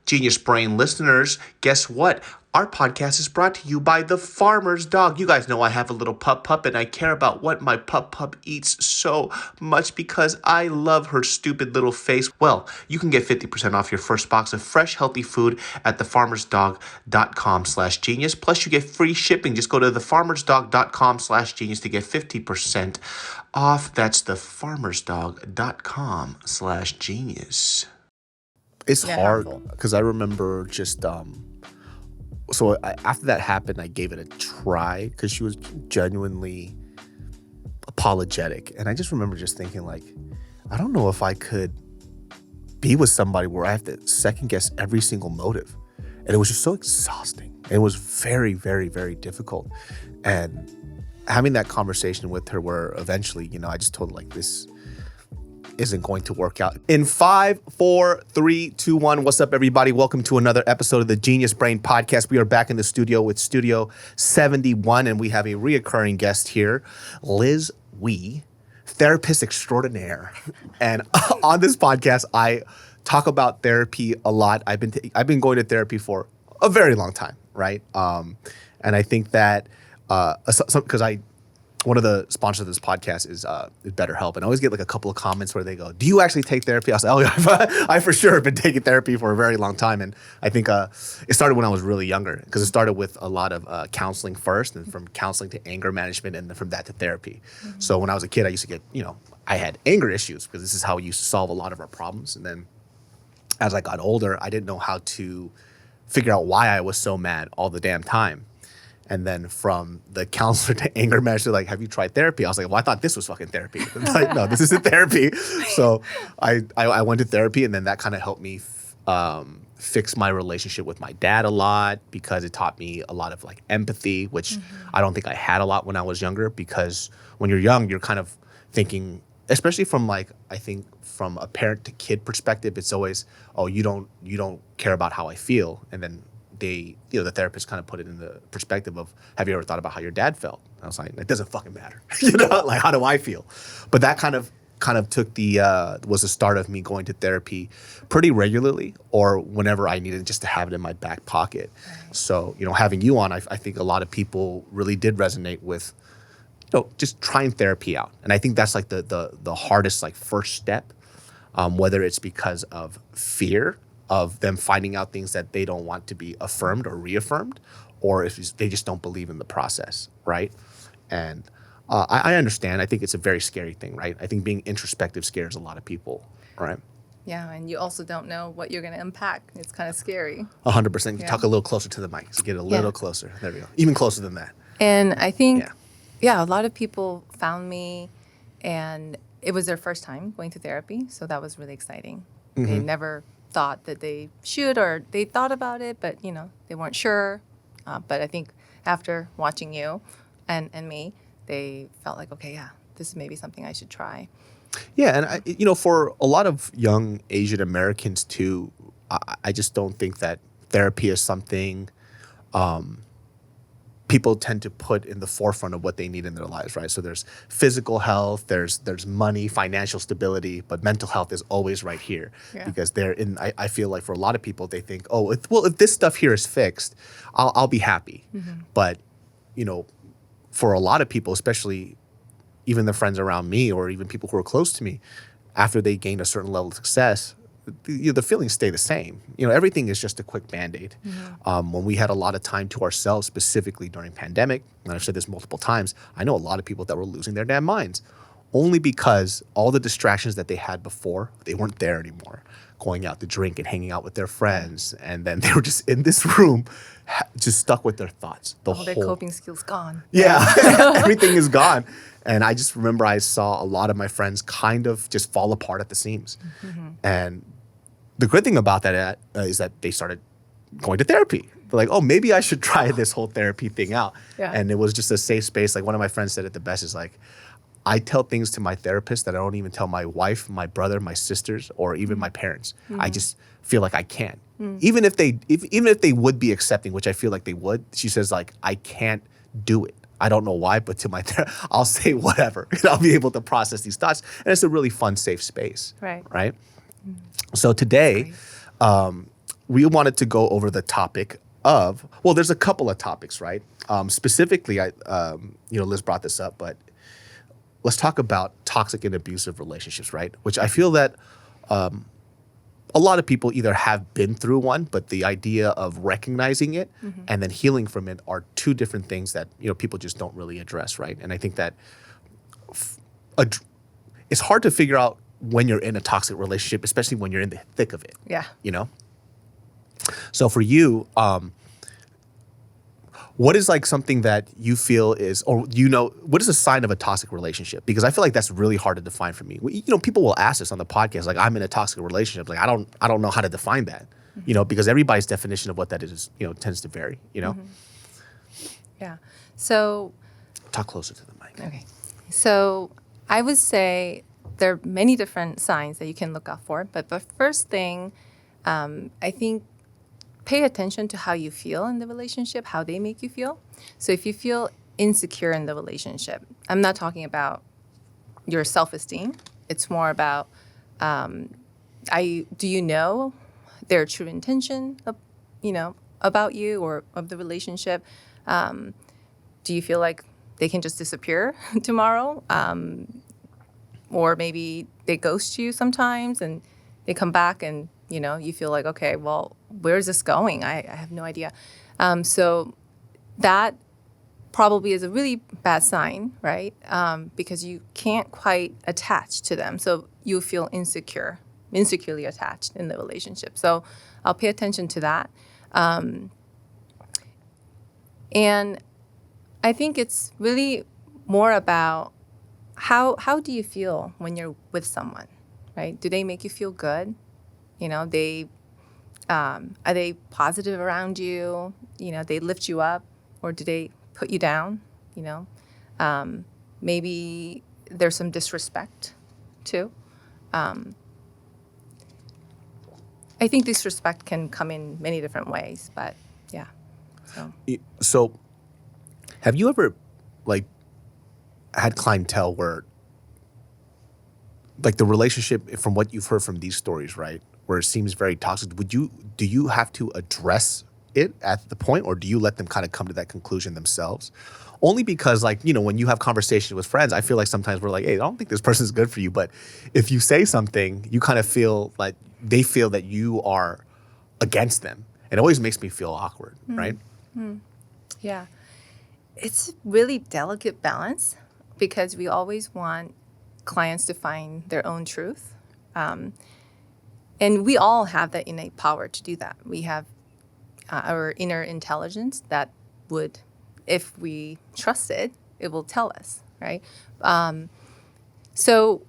Genius Brain listeners, guess what? Our podcast is brought to you by the Farmer's Dog. You guys know I have a little pup and I care about what my pup eats so much because I love her stupid little face. Well, you can get 50% off your first box of fresh, healthy food at thefarmersdog.com/genius. Plus, you get free shipping. Just go to thefarmersdog.com/genius to get 50% off. That's thefarmersdog.com/genius. It's hard because I remember just after that happened, I gave it a try because she was genuinely apologetic. And I just remember just thinking, like, I don't know if I could be with somebody where I have to second guess every single motive. And it was just so exhausting. And it was very, very, very difficult. And having that conversation with her where eventually, I just told her, like, this isn't going to work out. In 5, 4, 3, 2, 1. What's up, everybody? Welcome to another episode of the Genius Brain Podcast. We are back in the studio with Studio 71, and we have a reoccurring guest here, Liz Wee, therapist extraordinaire. And on this podcast, I talk about therapy a lot. I've been going to therapy for a very long time, right? And I think that because one of the sponsors of this podcast is BetterHelp. And I always get like a couple of comments where they go, do you actually take therapy? I was like, oh yeah, I for sure have been taking therapy for a very long time. And I think it started when I was really younger because it started with a lot of counseling first, and from counseling to anger management, and then from that to therapy. Mm-hmm. So when I was a kid, I used to get, I had anger issues because this is how we used to solve a lot of our problems. And then as I got older, I didn't know how to figure out why I was so mad all the damn time. And then from the counselor to anger management, like, have you tried therapy? I was like, well, I thought this was fucking therapy. Like, no, this isn't therapy. So I went to therapy, and then that kind of helped me fix my relationship with my dad a lot because it taught me a lot of like empathy, which I don't think I had a lot when I was younger, because when you're young, you're kind of thinking, especially from like, I think from a parent to kid perspective, it's always, oh, you don't care about how I feel. And then the therapist kind of put it in the perspective of, have you ever thought about how your dad felt? I was like, it doesn't fucking matter. Like, how do I feel? But that kind of took was the start of me going to therapy pretty regularly, or whenever I needed, just to have it in my back pocket. Right. So, having you on, I think a lot of people really did resonate with, just trying therapy out. And I think that's like the hardest, like, first step, whether it's because of fear of them finding out things that they don't want to be affirmed or reaffirmed, or if they just don't believe in the process, right? And I understand. I think it's a very scary thing, right? I think being introspective scares a lot of people, right? Yeah, and you also don't know what you're going to impact. It's kind of scary. 100%. Yeah. Talk a little closer to the mic. So get a little closer. There we go. Even closer than that. And I think, a lot of people found me, and it was their first time going to therapy, so that was really exciting. Mm-hmm. They never thought that they should, or they thought about it, but they weren't sure. But I think after watching you and me, they felt like, okay, this is maybe something I should try. Yeah, and for a lot of young Asian Americans too, I just don't think that therapy is something people tend to put in the forefront of what they need in their lives, right? So there's physical health, there's money, financial stability, but mental health is always right here because I feel like for a lot of people, they think, if this stuff here is fixed, I'll be happy. Mm-hmm. But, for a lot of people, especially even the friends around me or even people who are close to me, after they gain a certain level of success, the feelings stay the same. Everything is just a quick Band-Aid. Mm-hmm. When we had a lot of time to ourselves, specifically during pandemic, and I've said this multiple times, I know a lot of people that were losing their damn minds only because all the distractions that they had before, they weren't there anymore. Going out to drink and hanging out with their friends. And then they were just in this room, just stuck with their thoughts. All their coping skills gone. Yeah, everything is gone. And I just remember I saw a lot of my friends kind of just fall apart at the seams. Mm-hmm. And the good thing about that is that they started going to therapy. They're like, oh, maybe I should try this whole therapy thing out. Yeah. And it was just a safe space. Like one of my friends said it the best, is like, I tell things to my therapist that I don't even tell my wife, my brother, my sisters, or even my parents. Mm-hmm. I just feel like I can't. Mm. Even if they would be accepting, which I feel like they would, she says, like, I can't do it. I don't know why, but to my therapist, I'll say whatever. And I'll be able to process these thoughts. And it's a really fun, safe space. Right? Mm. So today, we wanted to go over the topic of, well, there's a couple of topics, right? Specifically, Liz brought this up, but let's talk about toxic and abusive relationships, right? Which I feel that a lot of people either have been through one, but the idea of recognizing it and then healing from it are two different things that, people just don't really address, right? And I think that it's hard to figure out when you're in a toxic relationship, especially when you're in the thick of it. Yeah. So for you, what is like something that you feel is, or what is a sign of a toxic relationship? Because I feel like that's really hard to define for me. People will ask us on the podcast, like, I'm in a toxic relationship. Like, I don't know how to define that, because everybody's definition of what that is, tends to vary, Yeah. So. Talk closer to the mic. Okay. So I would say there are many different signs that you can look out for. But the first thing, I think, pay attention to how you feel in the relationship, how they make you feel. So if you feel insecure in the relationship, I'm not talking about your self-esteem. It's more about, do you know their true intention of, about you or of the relationship? Do you feel like they can just disappear tomorrow? Or maybe they ghost you sometimes and they come back and, you feel like, okay, well, where's this going? I have no idea. So that probably is a really bad sign, right? Because you can't quite attach to them. So you feel insecurely attached in the relationship. So I'll pay attention to that. And I think it's really more about how do you feel when you're with someone, right? Do they make you feel good? Are they positive around you? They lift you up, or do they put you down? Maybe there's some disrespect too. I think disrespect can come in many different ways, but yeah. So have you ever had clientele where the relationship, from what you've heard from these stories, right, where it seems very toxic, do you have to address it at the point, or do you let them kind of come to that conclusion themselves? Only because, when you have conversations with friends, I feel like sometimes we're like, hey, I don't think this person's good for you. But if you say something, you kind of feel like they feel that you are against them. It always makes me feel awkward, right? Yeah. It's really delicate balance, because we always want clients to find their own truth. And we all have that innate power to do that. We have our inner intelligence that would, if we trust it, it will tell us, right? So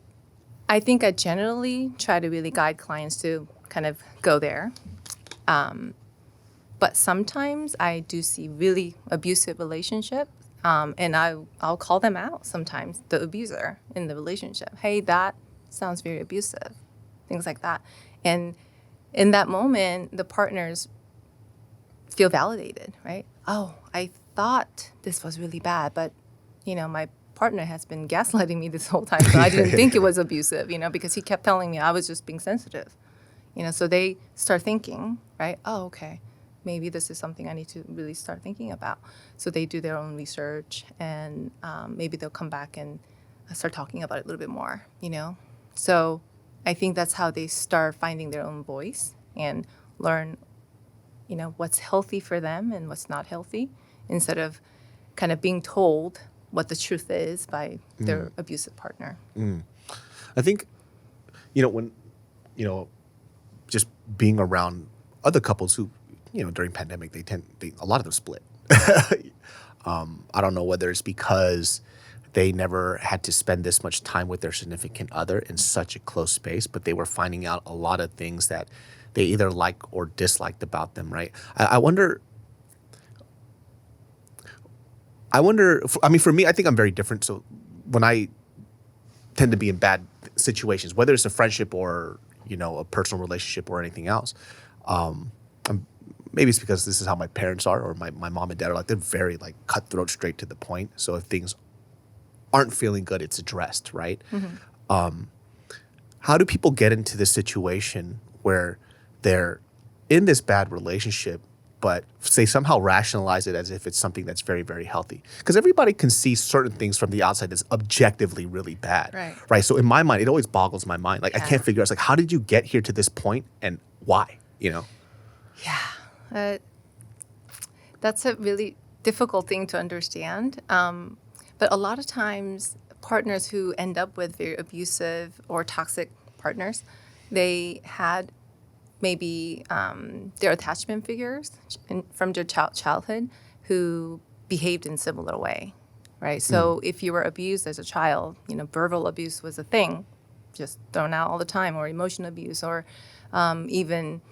I think I generally try to really guide clients to kind of go there. But sometimes I do see really abusive relationships, and I'll call them out sometimes, the abuser in the relationship. Hey, that sounds very abusive, things like that. And in that moment, the partners feel validated, right? Oh, I thought this was really bad, but, my partner has been gaslighting me this whole time, so I didn't think it was abusive, because he kept telling me I was just being sensitive. So they start thinking, right? Oh, okay. Maybe this is something I need to really start thinking about. So they do their own research, and maybe they'll come back and start talking about it a little bit more, So I think that's how they start finding their own voice and learn, what's healthy for them and what's not healthy, instead of kind of being told what the truth is by their abusive partner. I think, when, just being around other couples who, during pandemic, a lot of them split. I don't know whether it's because they never had to spend this much time with their significant other in such a close space, but they were finding out a lot of things that they either liked or disliked about them, right? I wonder, for me, I think I'm very different. So when I tend to be in bad situations, whether it's a friendship or, a personal relationship or anything else, maybe it's because this is how my parents are, or my mom and dad are they're very cutthroat, straight to the point. So if things aren't feeling good, it's addressed, right? How do people get into this situation where they're in this bad relationship, but they somehow rationalize it as if it's something that's very, very healthy. Because everybody can see certain things from the outside that's objectively really bad. Right. So in my mind, it always boggles my mind. Like I can't figure out, it's like, how did you get here to this point and why, you know? Yeah. That's a really difficult thing to understand. But a lot of times partners who end up with very abusive or toxic partners, they had maybe their attachment figures from their childhood who behaved in similar way, right? So if you were abused as a child, you know, verbal abuse was a thing, just thrown out all the time, or emotional abuse, or even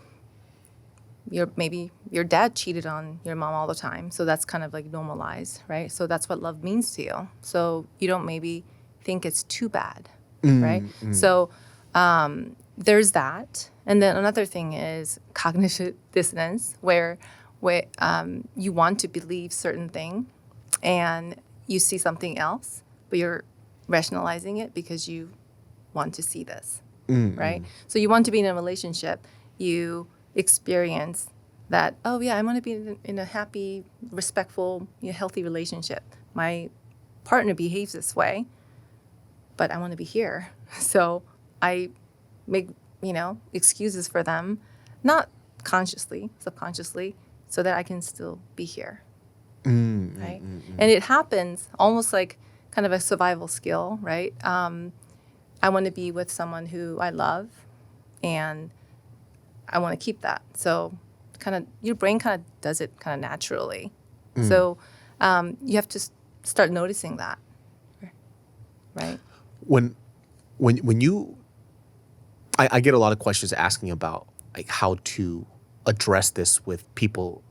maybe your dad cheated on your mom all the time. So that's kind of like normalized, right? So that's what love means to you. So you don't maybe think it's too bad, right? So there's that. And then another thing is cognitive dissonance, where you want to believe certain thing and you see something else, but you're rationalizing it because you want to see this, right? So you want to be in a relationship, you experience that, oh yeah, I want to be in a happy, respectful, healthy relationship. My partner behaves this way, but I want to be here. So I make, excuses for them, not consciously, subconsciously, so that I can still be here, right? And it happens almost like kind of a survival skill, right? I want to be with someone who I love, and I want to keep that. So kind of your brain kind of does it kind of naturally. So you have to start noticing that, right? When you, I get a lot of questions asking about like how to address this with people,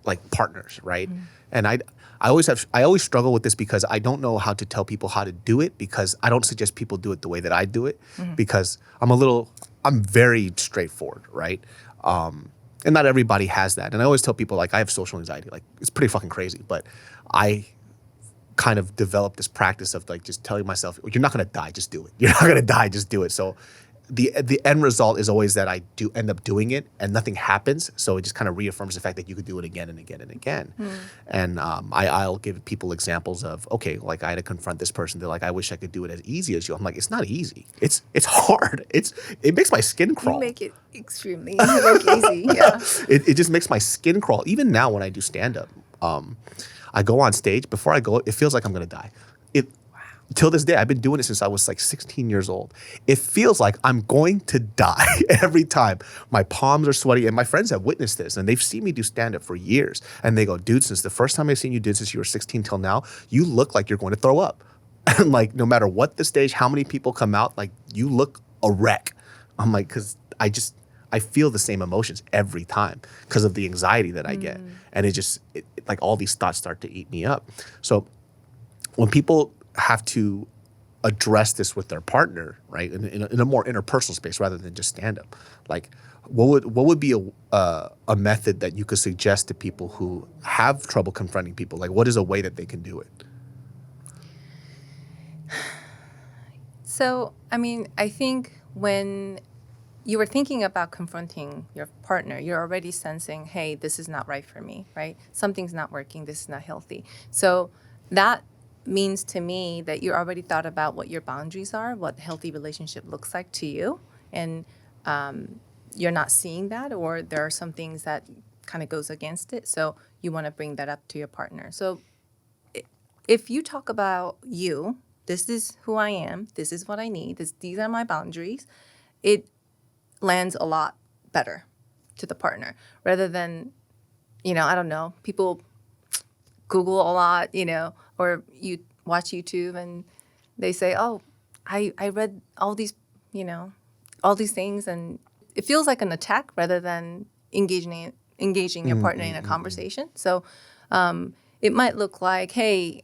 like partners, right? And I always struggle with this because I don't know how to tell people how to do it, because I don't suggest people do it the way that I do it, because I'm very straightforward, right? And not everybody has that. And I always tell people, like, I have social anxiety. Like, it's pretty fucking crazy, but I kind of developed this practice of like just telling myself, you're not gonna die, just do it. You're not gonna die, just do it. So the end result is always that I do end up doing it and nothing happens. So it just kind of reaffirms the fact that you could do it again and again and again. And I'll give people examples of, okay, like I had to confront this person. They're like, I wish I could do it as easy as you. I'm like, it's not easy. It's hard. It makes my skin crawl. You make it extremely easy. Yeah. It just makes my skin crawl. Even now when I do stand-up, I go on stage. Before I go, it feels like I'm going to die. Till this day, I've been doing it since I was like 16 years old. It feels like I'm going to die every time. My palms are sweaty, and my friends have witnessed this, and they've seen me do stand-up for years. And they go, dude, since the first time I've seen you do since you were 16 till now, you look like you're going to throw up. And like, no matter what the stage, how many people come out, like you look a wreck. I'm like, because I feel the same emotions every time because of the anxiety that I get. And it like all these thoughts start to eat me up. So when people have to address this with their partner, right, in a more interpersonal space rather than just stand up, like what would be a method that you could suggest to people who have trouble confronting people? Like, what is a way that they can do it? So, I mean, I think when you were thinking about confronting your partner, you're already sensing, hey, this is not right for me, right? Something's not working. This is not healthy. So that means to me that you already thought about what your boundaries are, what a healthy relationship looks like to you, and you're not seeing that, or there are some things that kind of goes against it. So you want to bring that up to your partner. So if you talk about you, this is who I am, this is what I need, these are my boundaries, it lands a lot better to the partner rather than, I don't know, people Google a lot, or you watch YouTube and they say, oh, I read all these, all these things, and it feels like an attack rather than engaging your partner in a conversation. So it might look like, hey,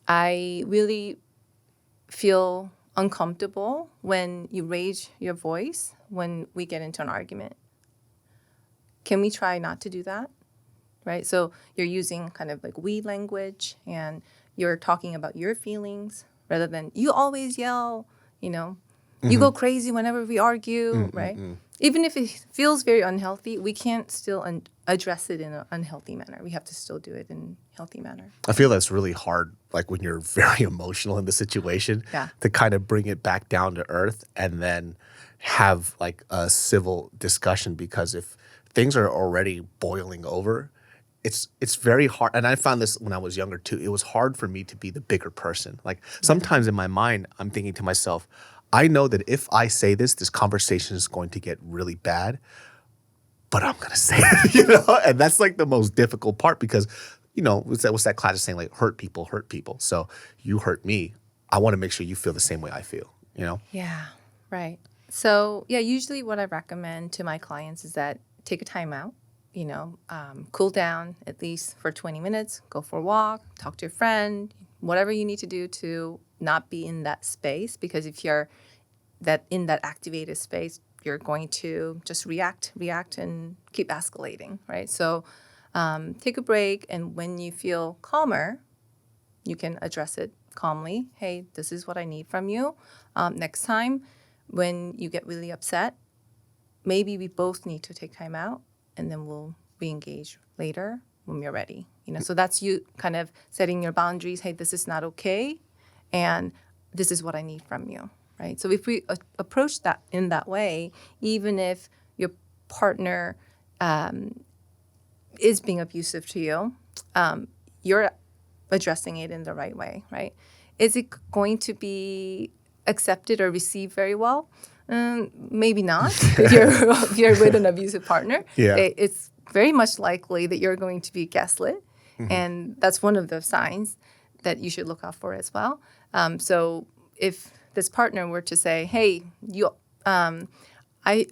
I really feel uncomfortable when you raise your voice when we get into an argument. Can we try not to do that? Right? So you're using kind of like we language, and you're talking about your feelings rather than you always yell, You go crazy whenever we argue, right? Even if it feels very unhealthy, we can't still address it in an unhealthy manner. We have to still do it in a healthy manner. I feel that's really hard, like when you're very emotional in the situation, to kind of bring it back down to earth and then have like a civil discussion, because if things are already boiling over, it's very hard. And I found this when I was younger too. It was hard for me to be the bigger person. Like sometimes in my mind, I'm thinking to myself, I know that if I say this conversation is going to get really bad, but I'm going to say it, you know? And that's like the most difficult part because, you know, what's that classic saying, like, hurt people. So you hurt me. I want to make sure you feel the same way I feel, you know? Yeah, right. So, yeah, usually what I recommend to my clients is that take a time out, you know, cool down at least for 20 minutes, go for a walk, talk to your friend, whatever you need to do to not be in that space. Because if you're in that activated space, you're going to just react and keep escalating, right? So take a break, and when you feel calmer, you can address it calmly. Hey, this is what I need from you. Next time, when you get really upset, maybe we both need to take time out, and then we'll re-engage later when we're ready. You know, so that's you kind of setting your boundaries. Hey, this is not okay, and this is what I need from you, right? So if we approach that in that way, even if your partner is being abusive to you, you're addressing it in the right way, right? Is it going to be accepted or received very well? Maybe not. If you're with an abusive partner, it's very much likely that you're going to be gaslit, and that's one of the signs that you should look out for as well. So if this partner were to say, "Hey, I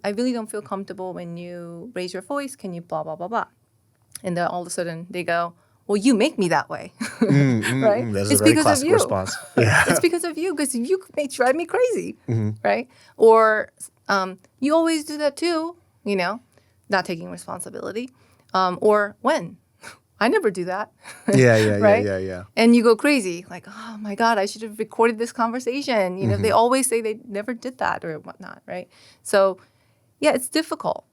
really don't feel comfortable when you raise your voice. Can you blah blah blah blah?" And then all of a sudden they go, "Well, you make me that way," right? That's a very classic response. It's because of you, because you drive me crazy, right? Or you always do that too, you know, not taking responsibility. Or when? I never do that. Right? Yeah. And you go crazy, like, oh my God, I should have recorded this conversation. You know, they always say they never did that or whatnot, right? So, yeah, it's difficult.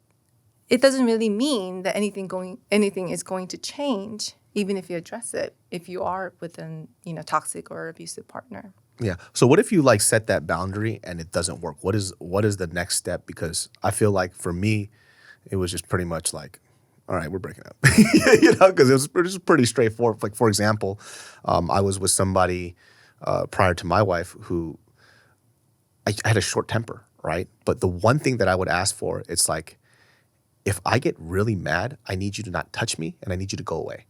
It doesn't really mean that anything is going to change, even if you address it, if you are with an, you know, toxic or abusive partner. Yeah. So what if you like set that boundary and it doesn't work? What is the next step? Because I feel like for me, it was just pretty much like, all right, we're breaking up, you know, because it was pretty straightforward. Like, for example, I was with somebody prior to my wife who I had a short temper, right? But the one thing that I would ask for, it's like, if I get really mad, I need you to not touch me and I need you to go away.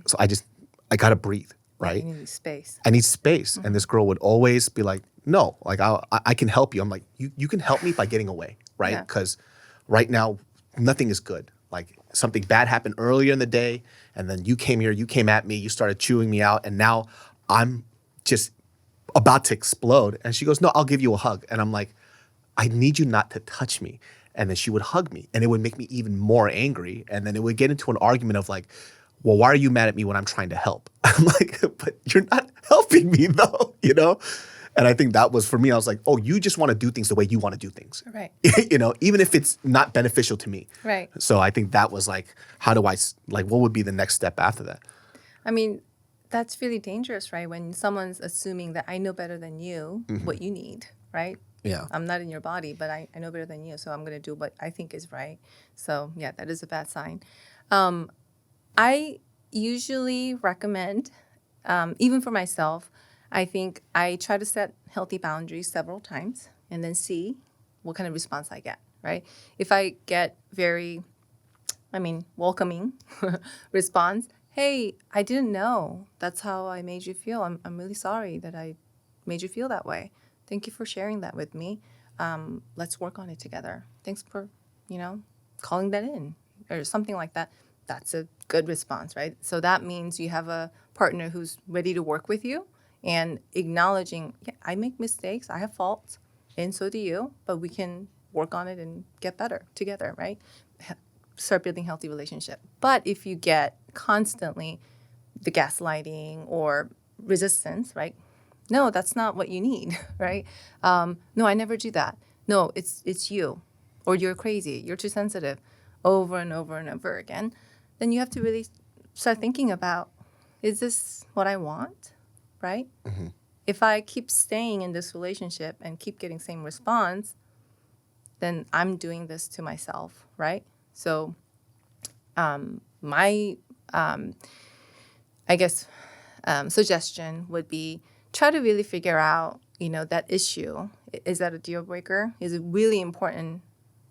So I got to breathe, right? You need space. I need space. And this girl would always be like, no, like I can help you. I'm like, you can help me by getting away, right? Because right now, nothing is good. Like something bad happened earlier in the day, and then you came here, you came at me, you started chewing me out, and now I'm just about to explode. And she goes, no, I'll give you a hug. And I'm like, I need you not to touch me. And then she would hug me, and it would make me even more angry. And then it would get into an argument of like, well, why are you mad at me when I'm trying to help? I'm like, but you're not helping me though, you know? And I think that was, for me, I was like, oh, you just want to do things the way you want to do things. Right. You know, even if it's not beneficial to me. Right. So I think that was like, what would be the next step after that? I mean, that's really dangerous, right? When someone's assuming that I know better than you what you need, right? Yeah. I'm not in your body, but I know better than you, so I'm going to do what I think is right. So, yeah, that is a bad sign. I usually recommend, even for myself, I think I try to set healthy boundaries several times and then see what kind of response I get, right? If I get very, welcoming response, hey, I didn't know that's how I made you feel. I'm really sorry that I made you feel that way. Thank you for sharing that with me. Let's work on it together. Thanks for, calling that in or something like that. That's a good response, right? So that means you have a partner who's ready to work with you and acknowledging, yeah, I make mistakes, I have faults, and so do you, but we can work on it and get better together, right? Start building healthy relationship. But if you get constantly the gaslighting or resistance, right? No, that's not what you need, right? No, I never do that. No, it's you, or you're crazy, you're too sensitive, over and over and over again. Then you have to really start thinking about, is this what I want, right? Mm-hmm. If I keep staying in this relationship and keep getting same response, then I'm doing this to myself, right? So my, I guess, suggestion would be try to really figure out, that issue. Is that a deal breaker? Is it really important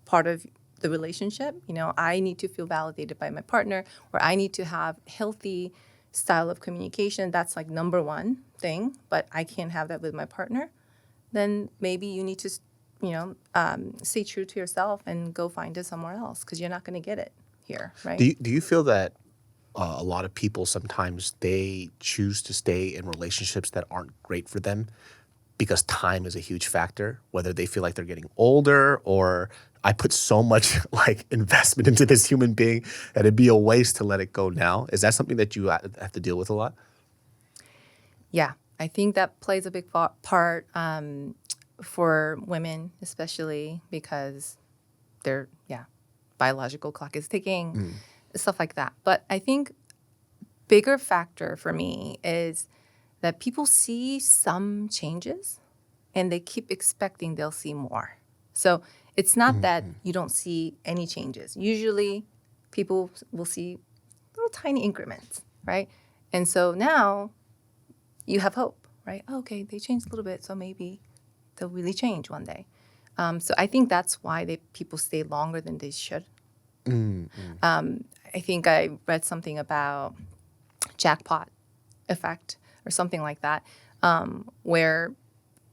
part of the relationship? I need to feel validated by my partner, or I need to have healthy style of communication. That's like number one thing, but I can't have that with my partner. Then maybe you need to, stay true to yourself and go find it somewhere else, because you're not going to get it here, right? Do you feel that a lot of people sometimes they choose to stay in relationships that aren't great for them because time is a huge factor, whether they feel like they're getting older or I put so much like investment into this human being that it'd be a waste to let it go now? Is that something that you have to deal with a lot? Yeah, I think that plays a big part for women, especially because their biological clock is ticking, stuff like that. But I think bigger factor for me is that people see some changes and they keep expecting they'll see more. So it's not that you don't see any changes. Usually people will see little tiny increments, right? And so now you have hope, right? Oh, okay, they changed a little bit, so maybe they'll really change one day. So I think that's why people stay longer than they should. I think I read something about jackpot effect or something like that, where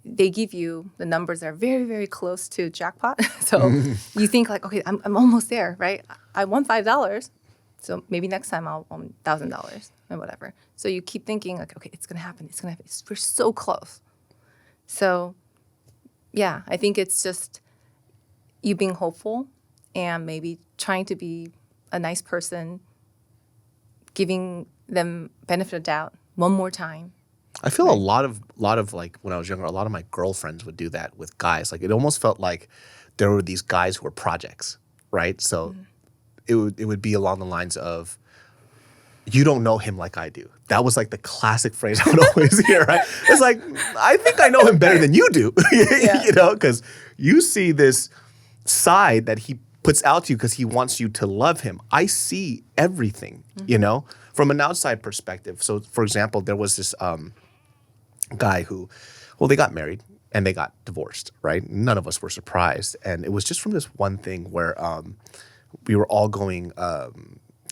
they give you the numbers that are very, very close to jackpot. So you think like, okay, I'm almost there, right? I won $5. So maybe next time I'll win $1,000 or whatever. So you keep thinking like, okay, it's going to happen. It's going to happen. We're so close. So yeah, I think it's just you being hopeful and maybe trying to be a nice person, giving them benefit of doubt one more time. I feel a lot of like when I was younger, a lot of my girlfriends would do that with guys. Like it almost felt like there were these guys who were projects, right? So it would be along the lines of, you don't know him like I do. That was like the classic phrase I would always hear, right? It's like, I think I know him better than you do, because you see this side that he puts out to you because he wants you to love him. I see everything, from an outside perspective. So, for example, there was this guy who, they got married and they got divorced, right? None of us were surprised. And it was just from this one thing where we were all going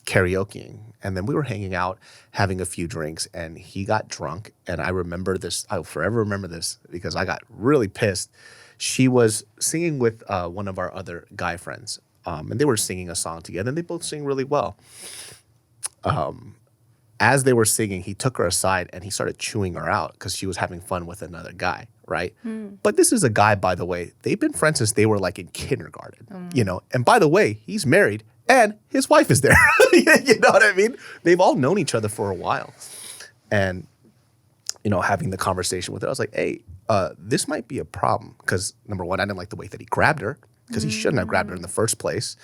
karaokeing. And then we were hanging out, having a few drinks, and he got drunk. And I remember this, I'll forever remember this because I got really pissed. She was singing with one of our other guy friends, and they were singing a song together, and they both sing really well. As they were singing, he took her aside and he started chewing her out because she was having fun with another guy, right? But this is a guy, by the way, they've been friends since they were like in kindergarten, And by the way, he's married and his wife is there. You know what I mean? They've all known each other for a while. And, having the conversation with her, I was like, hey, this might be a problem because, number one, I didn't like the way that he grabbed her because he shouldn't have grabbed her in the first place.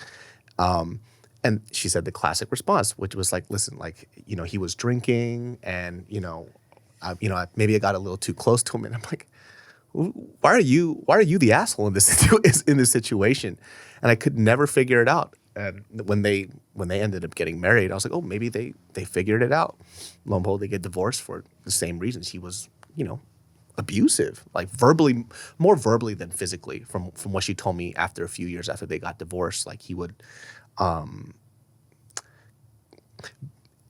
And she said the classic response, which was like, listen, like, he was drinking and, maybe I got a little too close to him. And I'm like, why are you the asshole in this situation? And I could never figure it out. And when they ended up getting married, I was like, oh, maybe they figured it out. Lo and behold, they get divorced for the same reasons. He was, abusive, like more verbally than physically from what she told me after a few years after they got divorced. Like he would,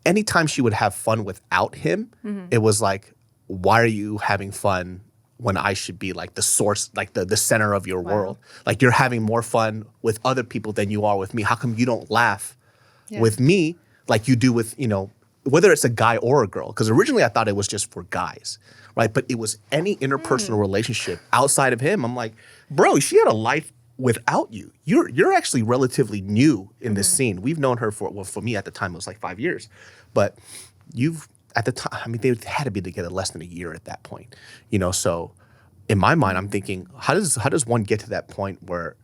anytime she would have fun without him, it was like, why are you having fun when I should be like the source, like the center of your world? Like you're having more fun with other people than you are with me. How come you don't laugh with me like you do with, whether it's a guy or a girl? Because originally I thought it was just for guys, right? But it was any interpersonal relationship outside of him. I'm like, bro, she had a life without you. You're actually relatively new in this scene. We've known her for me at the time it was like 5 years. But you've at the time, I mean, they had to be together less than a year at that point, so in my mind, I'm thinking, how does one get to that point where,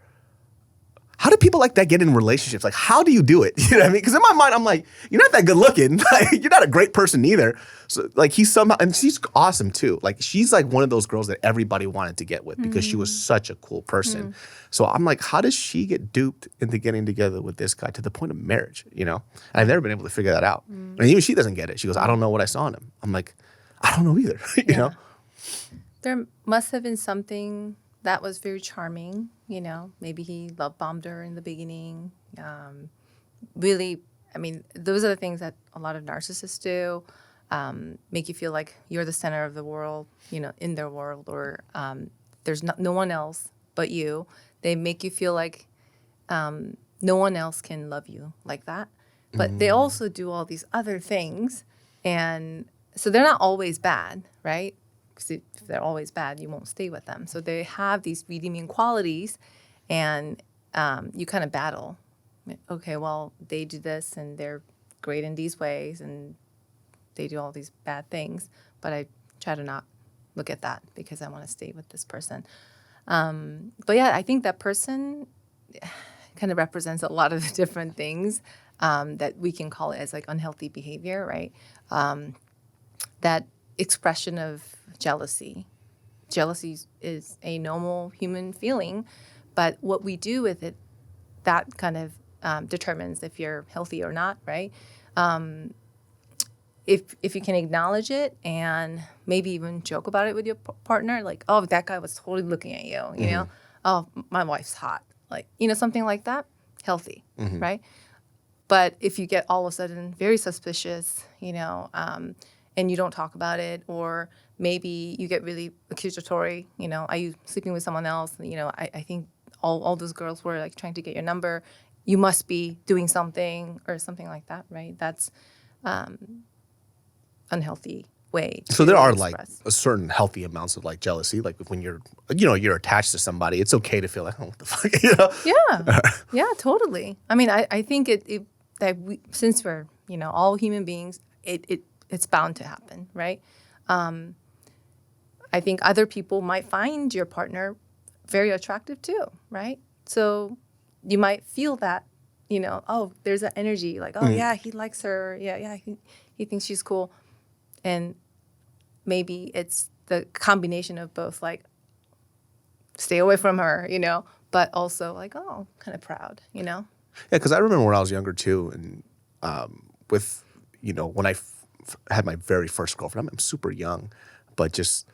how do people like that get in relationships? Like, how do you do it? You know what I mean? Because in my mind, I'm like, you're not that good looking. Like, you're not a great person either. So like he's somehow, and she's awesome too. Like she's like one of those girls that everybody wanted to get with because she was such a cool person. So I'm like, how does she get duped into getting together with this guy to the point of marriage? And I've never been able to figure that out. And even she doesn't get it. She goes, I don't know what I saw in him. I'm like, I don't know either. You know? There must have been something that was very charming, Maybe he love bombed her in the beginning. Really, I mean, those are the things that a lot of narcissists do. Make you feel like you're the center of the world, in their world, or there's no one else but you. They make you feel like no one else can love you like that. But they also do all these other things. And so they're not always bad, right? Because if they're always bad, you won't stay with them. So they have these redeeming qualities, and you kind of battle. Okay, well, they do this, and they're great in these ways, and they do all these bad things. But I try to not look at that because I want to stay with this person. But yeah, I think that person kind of represents a lot of the different things that we can call it as like unhealthy behavior, right? That expression of jealousy. Jealousy is a normal human feeling, but what we do with it, that kind of determines if you're healthy or not, right? If you can acknowledge it and maybe even joke about it with your partner, like, oh, that guy was totally looking at you, you know? Oh, my wife's hot. Like, something like that, healthy, right? But if you get all of a sudden very suspicious, and you don't talk about it, or maybe you get really accusatory, are you sleeping with someone else? I think all those girls were like trying to get your number. You must be doing something or something like that, right? That's unhealthy way. So there are express. like a certain healthy amounts of like jealousy. Like when you're attached to somebody, it's okay to feel like, oh, what the fuck, Yeah, totally. I mean, I think since we're all human beings, it's bound to happen, right? I think other people might find your partner very attractive too, right? So you might feel that, oh, there's that energy, like, oh yeah, he likes her, yeah, he thinks she's cool, and maybe it's the combination of both, like, stay away from her, but also like, oh, kind of proud, Yeah, because I remember when I was younger too, and with when I had my very first girlfriend. I'm super young, but just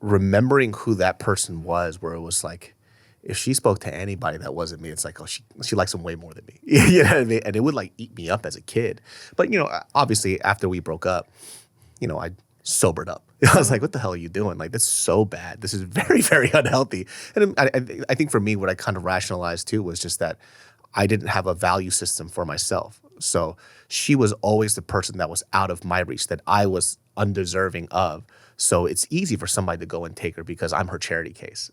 remembering who that person was, where it was like, if she spoke to anybody that wasn't me, it's like, oh, she likes him way more than me. You know what I mean? And it would like eat me up as a kid. But obviously after we broke up, I sobered up. I was like, what the hell are you doing? Like, that's so bad. This is very, very unhealthy. And I think for me, what I kind of rationalized too was just that I didn't have a value system for myself. So she was always the person that was out of my reach, that I was undeserving of. So it's easy for somebody to go and take her because I'm her charity case,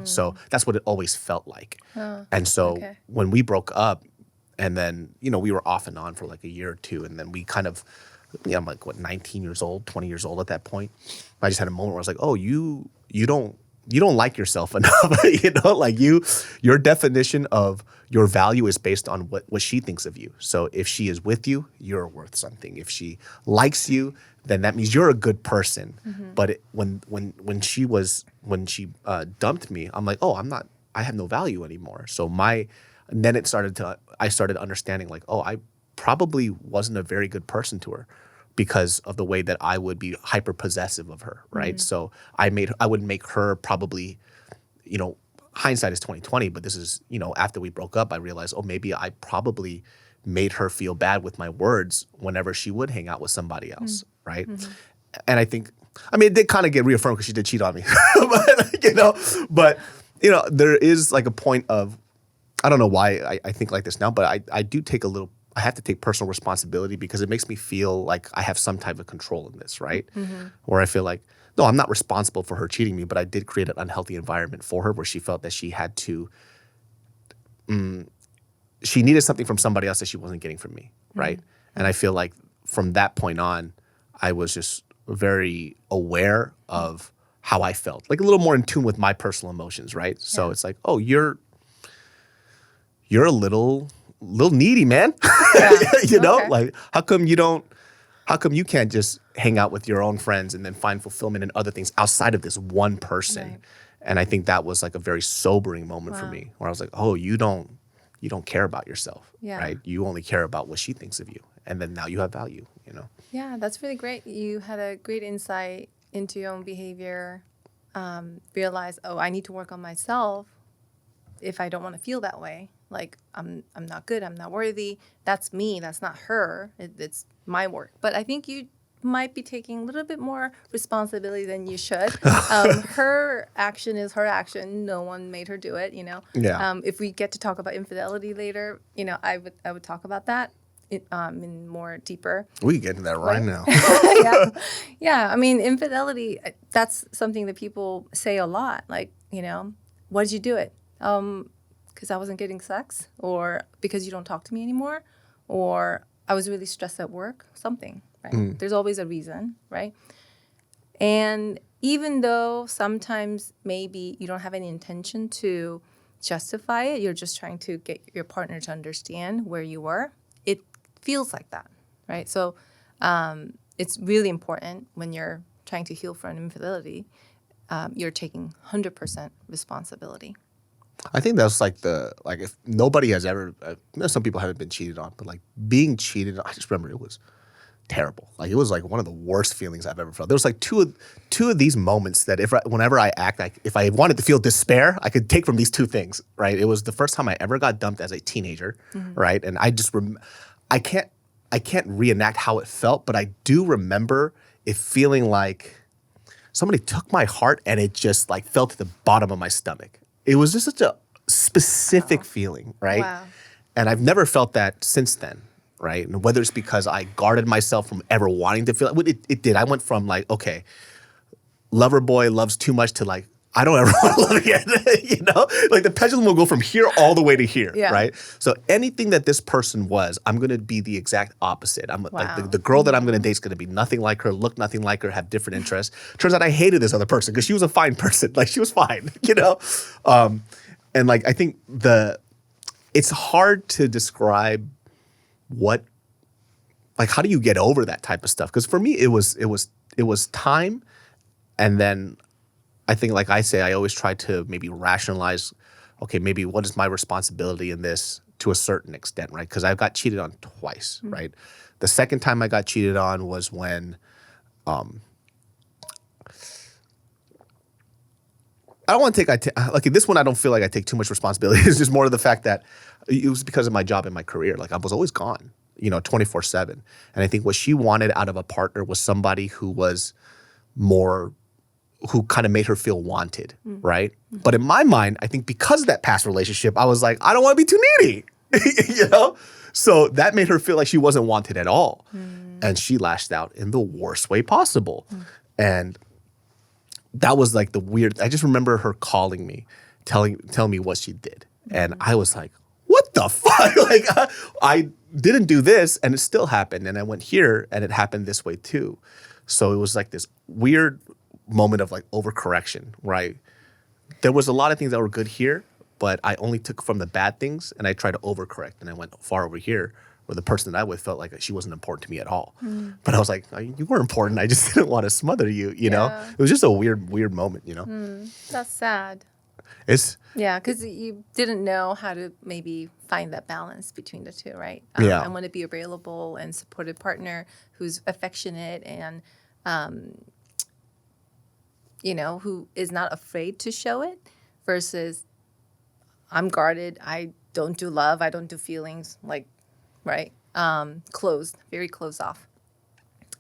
So that's what it always felt like. And so when we broke up, and then, we were off and on for like a year or two, and then we kind of, I'm like, 19 years old, 20 years old at that point. I just had a moment where I was like, oh, you don't like yourself enough, like your definition of your value is based on what she thinks of you. So if she is with you, you're worth something. If she likes you, then that means you're a good person. But when she dumped me, I'm like, oh, I have no value anymore. So then I started understanding like, oh, I probably wasn't a very good person to her, because of the way that I would be hyper possessive of her, right? So I would make her probably, hindsight is 20/20, but this is, after we broke up, I realized, oh, maybe I probably made her feel bad with my words whenever she would hang out with somebody else, right? And I think, it did kind of get reaffirmed because she did cheat on me, but there is like a point of, I don't know why I think like this now, but I have to take personal responsibility because it makes me feel like I have some type of control in this, right? Where I feel like, no, I'm not responsible for her cheating me, but I did create an unhealthy environment for her where she felt that she had to, she needed something from somebody else that she wasn't getting from me, right? And I feel like from that point on, I was just very aware of how I felt, like a little more in tune with my personal emotions, right? So it's like, oh, you're a little needy, man. Yeah. You know, Okay. like how come you can't just hang out with your own friends and then find fulfillment in other things outside of this one person? Right. And I think that was like a very sobering moment for Wow. me, where I was like, oh, you don't care about yourself, Yeah. right? You only care about what she thinks of you, and then now you have value, you know? Yeah, that's really great. You had a great insight into your own behavior. Realize, oh, I need to work on myself if I don't want to feel that way. Like I'm not good. I'm not worthy. That's me. That's not her. It's my work. But I think you might be taking a little bit more responsibility than you should. Her action is her action. No one made her do it. You know. Yeah. If we get to talk about infidelity later, you know, I would talk about that in more deeper. We can get into that right now. Yeah. Yeah. I mean, infidelity, that's something that people say a lot. Like, you know, why did you do it? Because I wasn't getting sex, or because you don't talk to me anymore, or I was really stressed at work, something, right? There's always a reason, right? And even though sometimes maybe you don't have any intention to justify it, you're just trying to get your partner to understand where you were, it feels like that, right? So it's really important when you're trying to heal from an infidelity, you're taking 100% responsibility. I think that's like if nobody has ever, some people haven't been cheated on, but like being cheated, I just remember it was terrible. Like it was like one of the worst feelings I've ever felt. There was like two of these moments that whenever I act, like if I wanted to feel despair, I could take from these two things, right? It was the first time I ever got dumped as a teenager, right? And I just, I can't reenact how it felt, but I do remember it feeling like somebody took my heart and it just like fell to the bottom of my stomach. It was just such a specific feeling, right? Wow. And I've never felt that since then, right? And whether it's because I guarded myself from ever wanting to feel it did. I went from like, okay, lover boy loves too much to like, I don't ever want to love again, you know? Like the pendulum will go from here all the way to here, right? So anything that this person was, I'm going to be the exact opposite. I'm like the girl that I'm going to date is going to be nothing like her, look nothing like her, have different interests. Turns out I hated this other person because she was a fine person. Like she was fine, you know? And like I think it's hard to describe how do you get over that type of stuff? Because for me, it was time, and then I think, like I say, I always try to maybe rationalize, okay, maybe what is my responsibility in this to a certain extent, right? Because I got cheated on twice, right? The second time I got cheated on was when I don't want to take this one. I don't feel like I take too much responsibility. It's just more of the fact that it was because of my job and my career. Like I was always gone, 24/7. And I think what she wanted out of a partner was somebody who was who kind of made her feel wanted, right? But in my mind, I think because of that past relationship, I was like, I don't want to be too needy, you know? So that made her feel like she wasn't wanted at all. And she lashed out in the worst way possible. And that was like I just remember her calling me, telling me what she did. And I was like, what the fuck? Like, I didn't do this and it still happened. And I went here and it happened this way too. So it was like this weird moment of like overcorrection, right? There was a lot of things that were good here, but I only took from the bad things and I tried to overcorrect. And I went far over here where the person that I with felt like she wasn't important to me at all. But I was like, you were important. I just didn't want to smother you, you know? It was just a weird moment, you know? That's sad. Yeah, because you didn't know how to maybe find that balance between the two, right? I want to be available and supportive partner who's affectionate and, who is not afraid to show it versus I'm guarded. I don't do love. I don't do feelings, like, right? Closed, very closed off.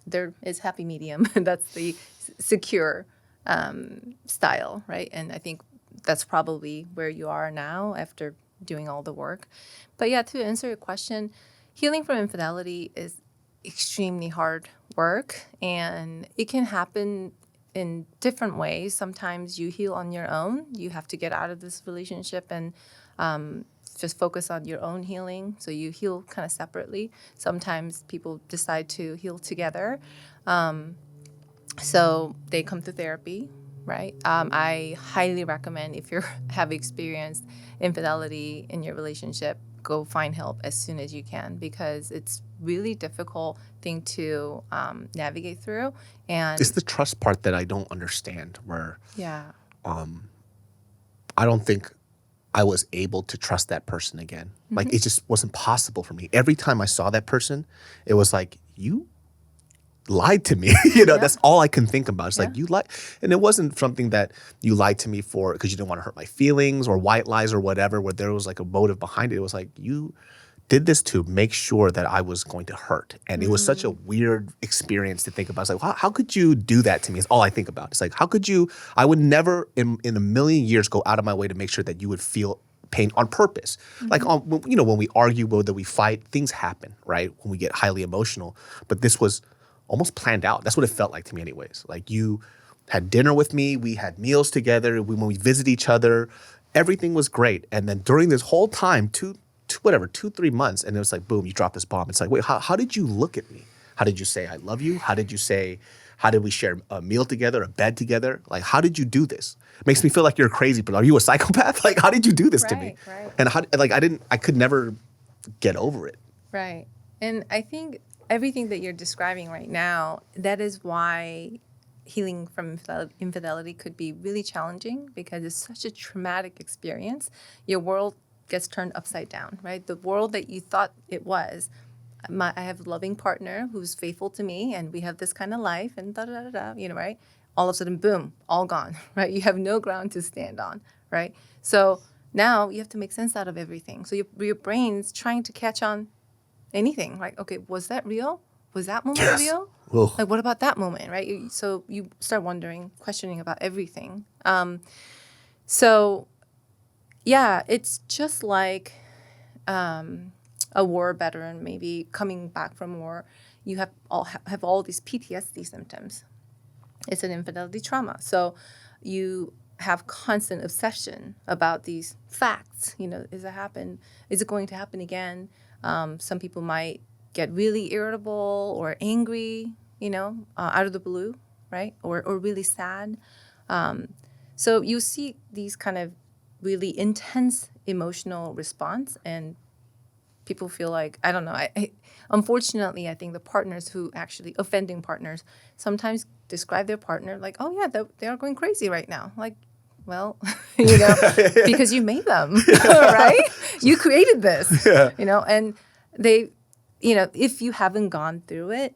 There is happy medium. That's the secure style, right? And I think that's probably where you are now after doing all the work. But yeah, to answer your question, healing from infidelity is extremely hard work, and it can happen in different ways. Sometimes you heal on your own. You have to get out of this relationship and just focus on your own healing. So you heal kind of separately. Sometimes people decide to heal together. So they come to therapy, right? I highly recommend if you have experienced infidelity in your relationship, go find help as soon as you can, because it's really difficult thing to navigate through. And It's the trust part that I don't understand, where yeah, I don't think I was able to trust that person again. Like, it just wasn't possible for me. Every time I saw that person, it was like, you lied to me. That's all I can think about. It's like, you lied. And it wasn't something that you lied to me for because you didn't want to hurt my feelings, or white lies or whatever, where there was like a motive behind it. It was like, you did this to make sure that I was going to hurt. And it was such a weird experience to think about. It's like, how could you do that to me? Is all I think about. It's like, how could you? I would never in a million years go out of my way to make sure that you would feel pain on purpose. Like, when we argue, whether we fight, things happen, right? When we get highly emotional. But this was almost planned out. That's what it felt like to me anyways. Like, you had dinner with me. We had meals together. When we visit each other, everything was great. And then during this whole time, 2-3 months, and it was like, boom, you dropped this bomb. It's like, wait, how did you look at me? How did you say I love you? How did we share a meal together, a bed together? Like, how did you do this? It makes me feel like you're crazy, but are you a psychopath? Like, how did you do this to me? Right. And I could never get over it. Right. And I think everything that you're describing right now, that is why healing from infidelity could be really challenging, because it's such a traumatic experience. Your world gets turned upside down, right? The world that you thought it was. I have a loving partner who's faithful to me, and we have this kind of life, and right? All of a sudden, boom, all gone, right? You have no ground to stand on, right? So now you have to make sense out of everything. So your brain's trying to catch on anything, like, okay, was that real? Was that moment real? Ugh. Like, what about that moment, right? So you start wondering, questioning about everything. So yeah, it's just like a war veteran maybe coming back from war. You have all these PTSD symptoms. It's an infidelity trauma. So you have constant obsession about these facts. Is it going to happen again? Some people might get really irritable or angry, out of the blue, right? Or really sad. So you see these kind of really intense emotional response, and people feel like, I don't know. Unfortunately, I think the partners who actually, offending partners, sometimes describe their partner like, oh yeah, they are going crazy right now. Like, well, because you made them, right? You created this, and they, if you haven't gone through it,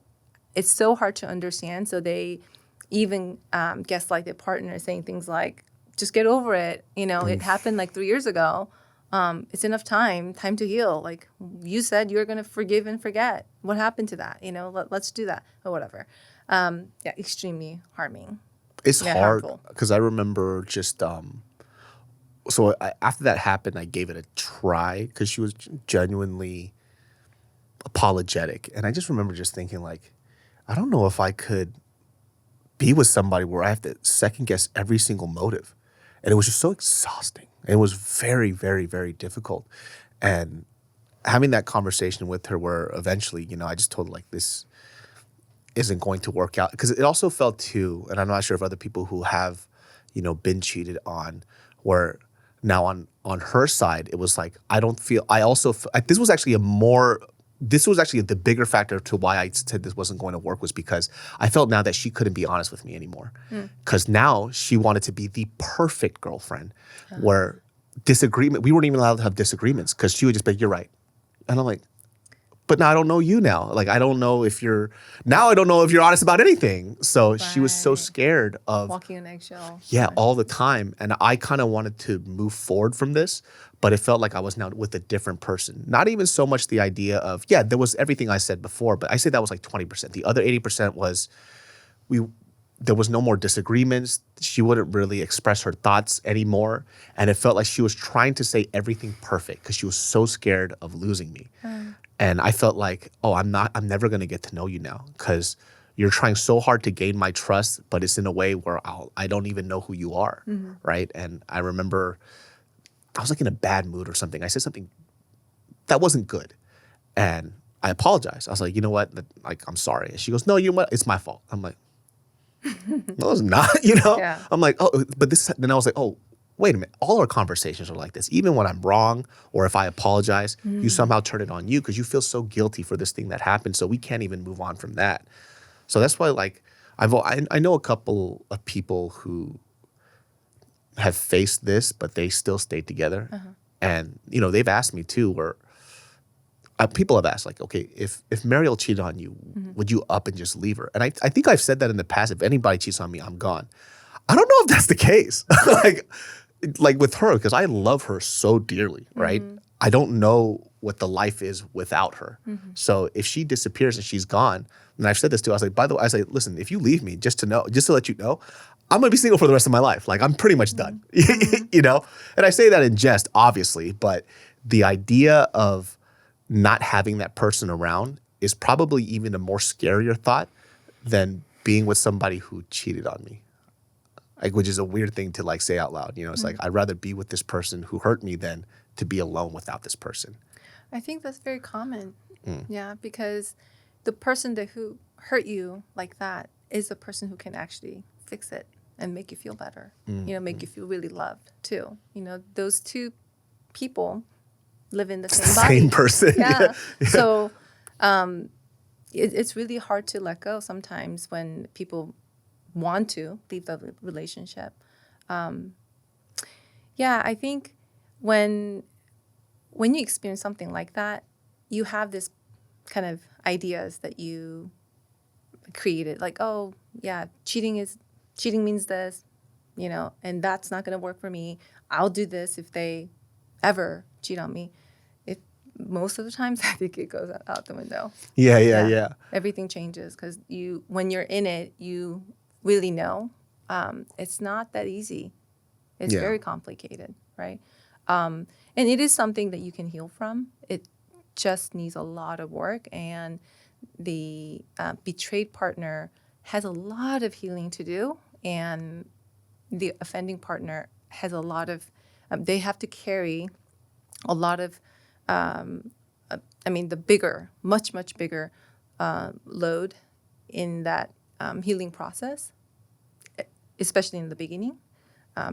it's so hard to understand. So they even gaslight their partner, saying things like, just get over it. It happened like 3 years ago. It's enough time to heal. Like, you said you're going to forgive and forget. What happened to that? Let's do that, or whatever. Extremely harming. It's hard harmful. because I remember just after that happened, I gave it a try because she was genuinely apologetic. And I just remember just thinking, like, I don't know if I could be with somebody where I have to second guess every single motive. And it was just so exhausting. It was very, very, very difficult. And having that conversation with her where eventually, I just told her, like, this isn't going to work out. Because it also felt too, and I'm not sure if other people who have, been cheated on, where now on her side, it was like, this was actually the bigger factor to why I said this wasn't going to work, was because I felt now that she couldn't be honest with me anymore. Because now she wanted to be the perfect girlfriend where we weren't even allowed to have disagreements, because she would just be like, you're right. And I'm like, but now I don't know you now. Like, I don't know if you're honest about anything. So she was so scared of walking on eggshells. Yeah, all the time. And I kind of wanted to move forward from this, but it felt like I was now with a different person. Not even so much the idea of, there was everything I said before, but I say that was like 20%. The other 80% was there was no more disagreements. She wouldn't really express her thoughts anymore. And it felt like she was trying to say everything perfect because she was so scared of losing me. And I felt like, I'm never going to get to know you now, because you're trying so hard to gain my trust, but it's in a way where I don't even know who you are, right? And I remember I was like in a bad mood or something. I said something that wasn't good. And I apologized. I was like, you know what? Like, I'm sorry. And she goes, no, you know what? It's my fault. I'm like, no, it's not, you know? Yeah. I'm like, oh, but this, then I was like, oh, wait a minute. All our conversations are like this. Even when I'm wrong or if I apologize, you somehow turn it on you because you feel so guilty for this thing that happened. So we can't even move on from that. So that's why, like, I know a couple of people who have faced this, but they still stayed together. And, you know, they've asked me too, where people have asked, like, okay, if Mariel cheated on you, would you up and just leave her? And I think I've said that in the past. If anybody cheats on me, I'm gone. I don't know if that's the case. like with her, because I love her so dearly, right? I don't know what the life is without her. So if she disappears and she's gone, and I've said this too, I was like, by the way, I say, listen, if you leave me, just to let you know, I'm gonna be single for the rest of my life. Like, I'm pretty much done, you know? And I say that in jest, obviously, but the idea of not having that person around is probably even a more scarier thought than being with somebody who cheated on me. Like, which is a weird thing to like say out loud. You know, it's like, I'd rather be with this person who hurt me than to be alone without this person. I think that's very common. Yeah, because the person who hurt you like that is the person who can actually fix it and make you feel better. You know, make you feel really loved too. You know, those two people live in the same body. Same person. Yeah. So it's really hard to let go sometimes when people want to leave the relationship. Yeah, I think when you experience something like that, you have this kind of ideas that you created, like, oh yeah, cheating means this, you know, and that's not going to work for me. I'll do this if they ever cheat on me. Most of the times, I think it goes out the window. Yeah. Everything changes because when you're in it, you really know it's not that easy. It's very complicated, right? And it is something that you can heal from. It just needs a lot of work, and the betrayed partner has a lot of healing to do, and the offending partner has a lot of. They have to carry a lot of. The bigger, much bigger load in that healing process, especially in the beginning,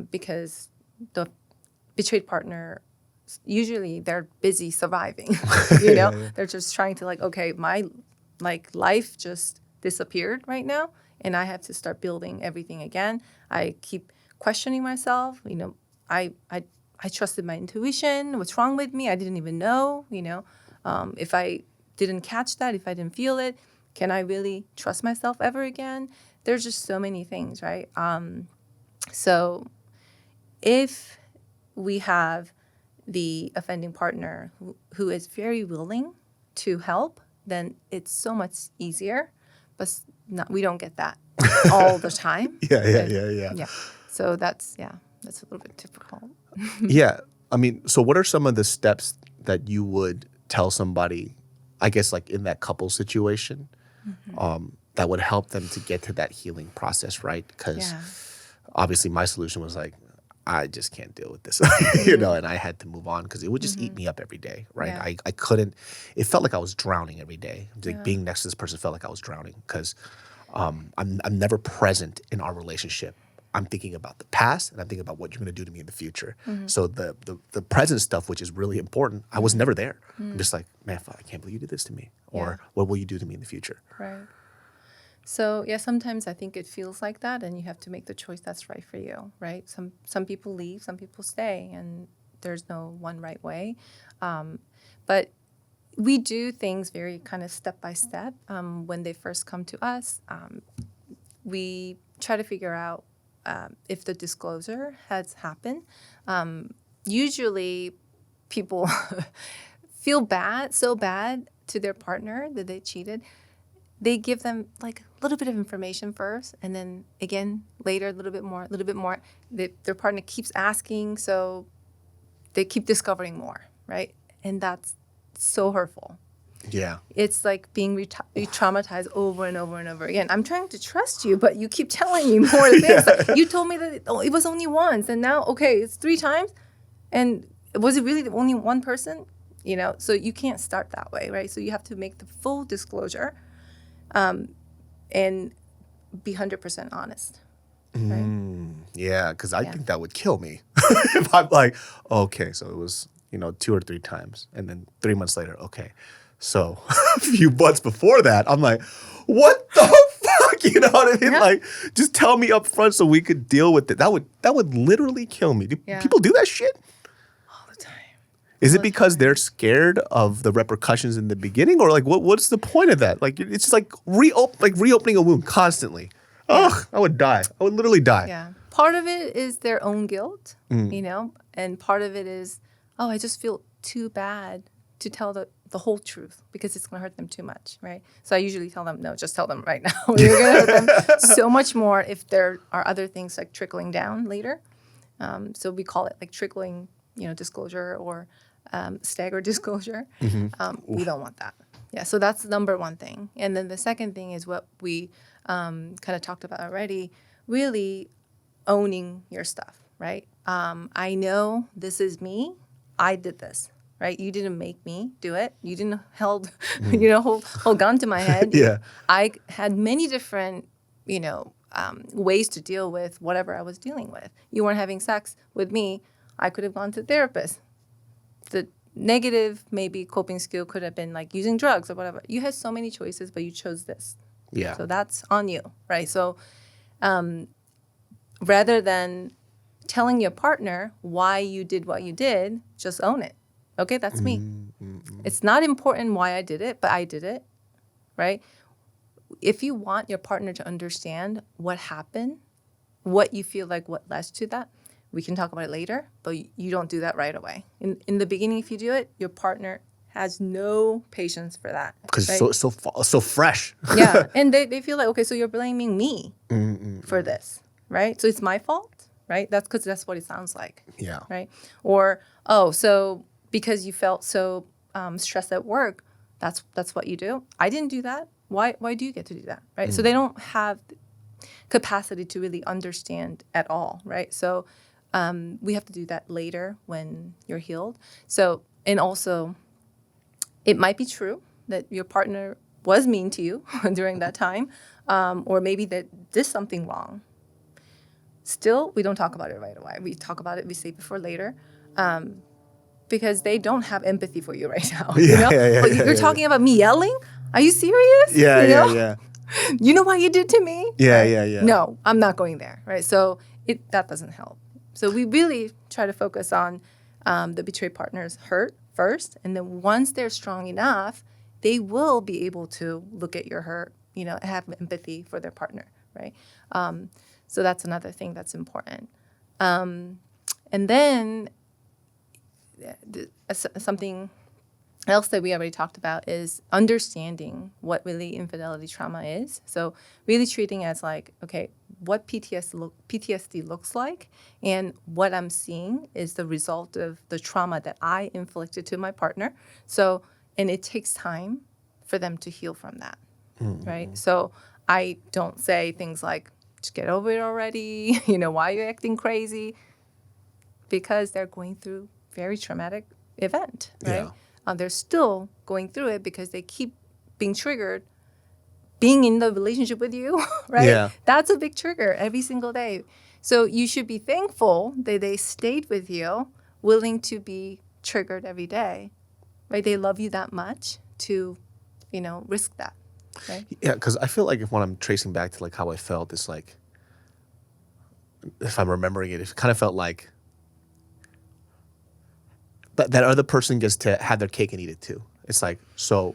because the betrayed partner, usually they're busy surviving, you know? Yeah. They're just trying to okay, my life just disappeared right now, and I have to start building everything again. I keep questioning myself, you know, I trusted my intuition. What's wrong with me? I didn't even know, you know. If I didn't catch that, if I didn't feel it, can I really trust myself ever again? There's just so many things, right? So if we have the offending partner who is very willing to help, then it's so much easier. But we don't get that all the time. Yeah. So that's a little bit difficult. Yeah. I mean, so what are some of the steps that you would tell somebody, I guess, like in that couple situation, that would help them to get to that healing process, right? Because obviously my solution was like, I just can't deal with this, you know, and I had to move on because it would just eat me up every day, right? Yeah. I couldn't, it felt like I was drowning every day. Like being next to this person felt like I was drowning because I'm never present in our relationship. I'm thinking about the past and I'm thinking about what you're going to do to me in the future. So the present stuff, which is really important, I was never there. I'm just like, man, I can't believe you did this to me. Or what will you do to me in the future? Right. So yeah, sometimes I think it feels like that, and you have to make the choice that's right for you, right? Some people leave, some people stay, and there's no one right way. But we do things very kind of step by step. When they first come to us, we try to figure out if the disclosure has happened. Usually people feel so bad to their partner that they cheated. They give them like a little bit of information first, and then again later a little bit more. Their partner keeps asking, so they keep discovering more, right? And that's so hurtful. Yeah. It's like being re-traumatized over and over and over again. I'm trying to trust you, but you keep telling me more things. Like, you told me that it was only once, and now, okay, it's 3 times. And was it really the only one person? You know, so you can't start that way, right? So you have to make the full disclosure, and be 100% honest. Right? Yeah, because I think that would kill me if I'm like, okay, so it was 2 or 3 times, and then 3 months later, okay, so a few months before that, I'm like, what the fuck? You know what I mean? Yeah. Like, just tell me up front so we could deal with it. That would literally kill me. Do people do that shit? All the time. Is it because they're scared of the repercussions in the beginning, or like what's the point of that? Like it's just like reopening a wound constantly. Ugh, I would die. I would literally die. Yeah. Part of it is their own guilt, and part of it is, oh, I just feel too bad to tell the whole truth because it's going to hurt them too much, right? So I usually tell them, no, just tell them right now. You're going to hurt them so much more if there are other things like trickling down later. So we call it like trickling, disclosure or staggered disclosure. We don't want that. Yeah, so that's the number one thing. And then the second thing is what we kind of talked about already, really owning your stuff, right? I know this is me. I did this, right? You didn't make me do it. You didn't hold gun to my head. Yeah. I had many different, ways to deal with whatever I was dealing with. You weren't having sex with me. I could have gone to a therapist. The negative, maybe coping skill could have been like using drugs or whatever. You had so many choices, but you chose this. Yeah. So that's on you, right? So rather than telling your partner why you did what you did, just own it. Okay, that's me. It's not important why I did it, but I did it, right? If you want your partner to understand what happened, what you feel like what led to that, we can talk about it later, but you don't do that right away. In the beginning, if you do it, your partner has no patience for that. Because right? it's so fresh. Yeah, and they feel like, okay, so you're blaming me for this, right? So it's my fault, right? That's because that's what it sounds like. Yeah. Right? Or, oh, so because you felt so stressed at work, that's what you do? I didn't do that. Why do you get to do that, right? So they don't have capacity to really understand at all, right? So we have to do that later when you're healed. So, and also, it might be true that your partner was mean to you during that time, or maybe that did something wrong. Still, we don't talk about it right away. We talk about it, we save it for later, because they don't have empathy for you right now. You're talking about me yelling? Are you serious? Yeah. You know what you did to me? Yeah. No, I'm not going there, right? So that doesn't help. So we really try to focus on the betrayed partner's hurt first, and then once they're strong enough, they will be able to look at your hurt, have empathy for their partner, right? So that's another thing that's important. And then something else that we already talked about is understanding what really infidelity trauma is. So really treating it as like, okay, what PTSD looks like, and what I'm seeing is the result of the trauma that I inflicted to my partner. So, and it takes time for them to heal from that, right? So I don't say things like, just get over it already, why are you acting crazy? Because they're going through very traumatic event, right? Yeah. They're still going through it because they keep being triggered being in the relationship with you, right? Yeah. That's a big trigger every single day. So you should be thankful that they stayed with you, willing to be triggered every day, right? They love you that much to, risk that, right? Yeah, because I feel like when I'm tracing back to like how I felt, it's like, if I'm remembering it kind of felt like that other person gets to have their cake and eat it too. It's like, so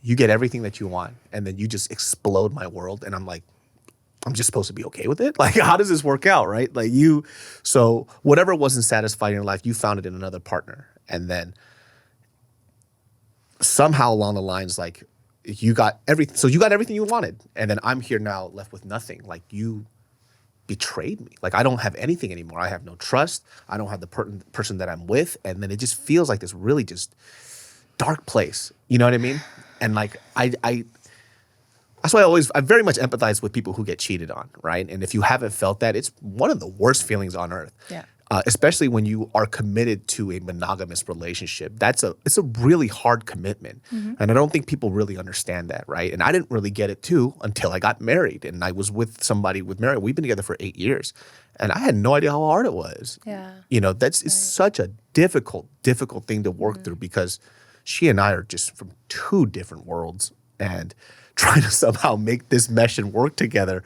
you get everything that you want, and then you just explode my world, and I'm like, I'm just supposed to be okay with it? Like, how does this work out, right? Like so whatever wasn't satisfied in your life, you found it in another partner, and then somehow along the lines, like, you got everything. So you got everything you wanted, and then I'm here now left with nothing. Like, you betrayed me. Like, I don't have anything anymore. I have no trust. I don't have the person that I'm with, and then it just feels like this really just dark place. You know what I mean? And like, I that's why I very much empathize with people who get cheated on, right? And if you haven't felt that, it's one of the worst feelings on earth. Yeah. especially when you are committed to a monogamous relationship. It's a really hard commitment. And I don't think people really understand that, right? And I didn't really get it too until I got married. And I was with somebody with married. We've been together for 8 years. And I had no idea how hard it was. Yeah. It's such a difficult thing to work through because she and I are just from two different worlds. And trying to somehow make this mesh and work together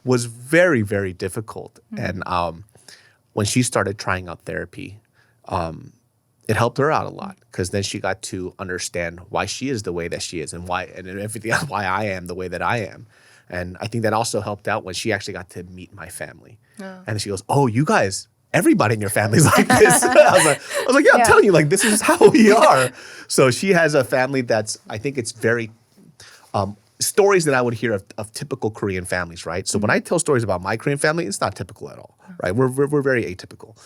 was very, very difficult. And when she started trying out therapy, it helped her out a lot because then she got to understand why she is the way that she is and why I am the way that I am. And I think that also helped out when she actually got to meet my family. Oh. And she goes, "Oh, you guys, everybody in your family is like this." I was like, yeah, I'm telling you, like, this is how we are. So she has a family I think it's very, stories that I would hear of typical Korean families, right? So when I tell stories about my Korean family, it's not typical at all, right? We're very atypical.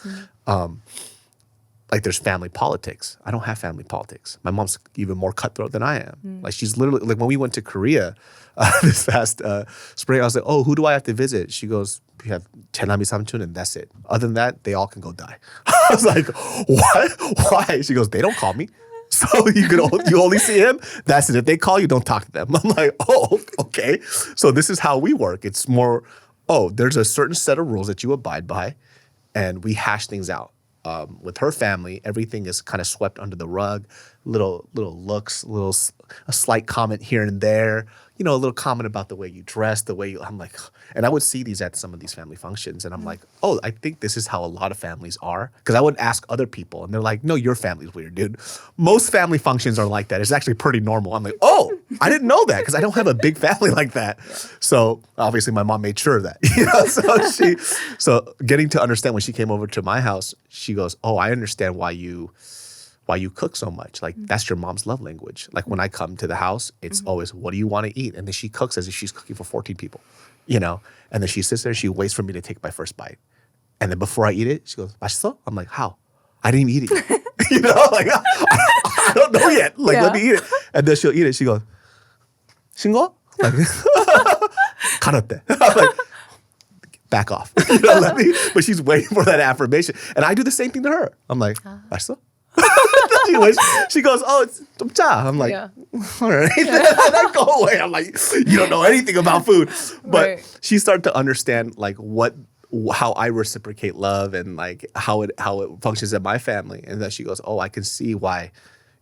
Like there's family politics. I don't have family politics. My mom's even more cutthroat than I am. Like she's literally, like when we went to Korea this past spring, I was like, "Oh, who do I have to visit?" She goes, "We have Chenami Samchun and that's it. Other than that, they all can go die." I was like, "What? Why?" She goes, "They don't call me. So you only see him. That's it. If they call you, don't talk to them." I'm like, "Oh, okay." So this is how we work. It's more, there's a certain set of rules that you abide by, and we hash things out. With her family, everything is kind of swept under the rug. Little looks, a slight comment here and there. A little comment about the way you dress, I'm like, and I would see these at some of these family functions, and I'm like, "Oh, I think this is how a lot of families are." Because I would ask other people, and they're like, "No, your family's weird, dude. Most family functions are like that. It's actually pretty normal." I'm like, "Oh, I didn't know that because I don't have a big family like that." Yeah. So obviously, my mom made sure of that. So getting to understand when she came over to my house, she goes, "Oh, I understand why you cook so much. Like that's your mom's love language. Like when I come to the house, it's always, what do you want to eat?" And then she cooks as if she's cooking for 14 people, And then she sits there and she waits for me to take my first bite. And then before I eat it, she goes, "맛있어?" I'm like, "How? I didn't even eat it yet." Like I don't know yet. Like, let me eat it. And then she'll eat it. She goes, "싱거?" Like, 가라떼. I'm like, back off. But she's waiting for that affirmation. And I do the same thing to her. I'm like, "맛있어?" She goes, "Oh, it's 좀 짜." I'm like, "All right." And I go away. I'm like, "You don't know anything about food." But she started to understand like how I reciprocate love and like how it functions in my family. And then she goes, "Oh, I can see why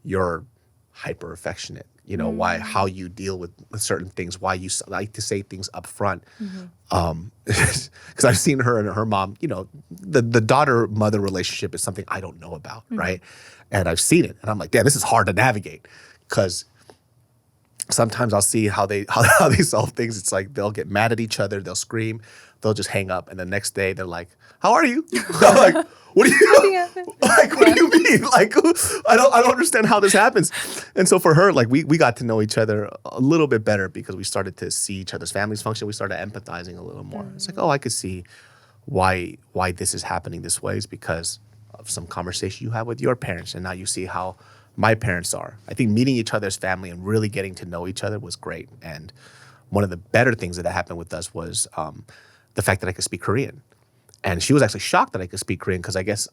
you're hyper affectionate. How you deal with certain things, why you like to say things up front." Because I've seen her and her mom, the daughter-mother relationship is something I don't know about, right? And I've seen it. And I'm like, "Damn, this is hard to navigate." Because sometimes I'll see how they solve things. It's like they'll get mad at each other, they'll scream, they'll just hang up. And the next day they're like, "How are you?" I'm like, "What do you like? What do you mean? Like, I don't understand how this happens." And so for her, like we got to know each other a little bit better because we started to see each other's families function. We started empathizing a little more. It's like, "Oh, I could see why this is happening this way is because of some conversation you had with your parents, and now you see how my parents are." I think meeting each other's family and really getting to know each other was great. And one of the better things that happened with us was the fact that I could speak Korean. And she was actually shocked that I could speak Korean because I guess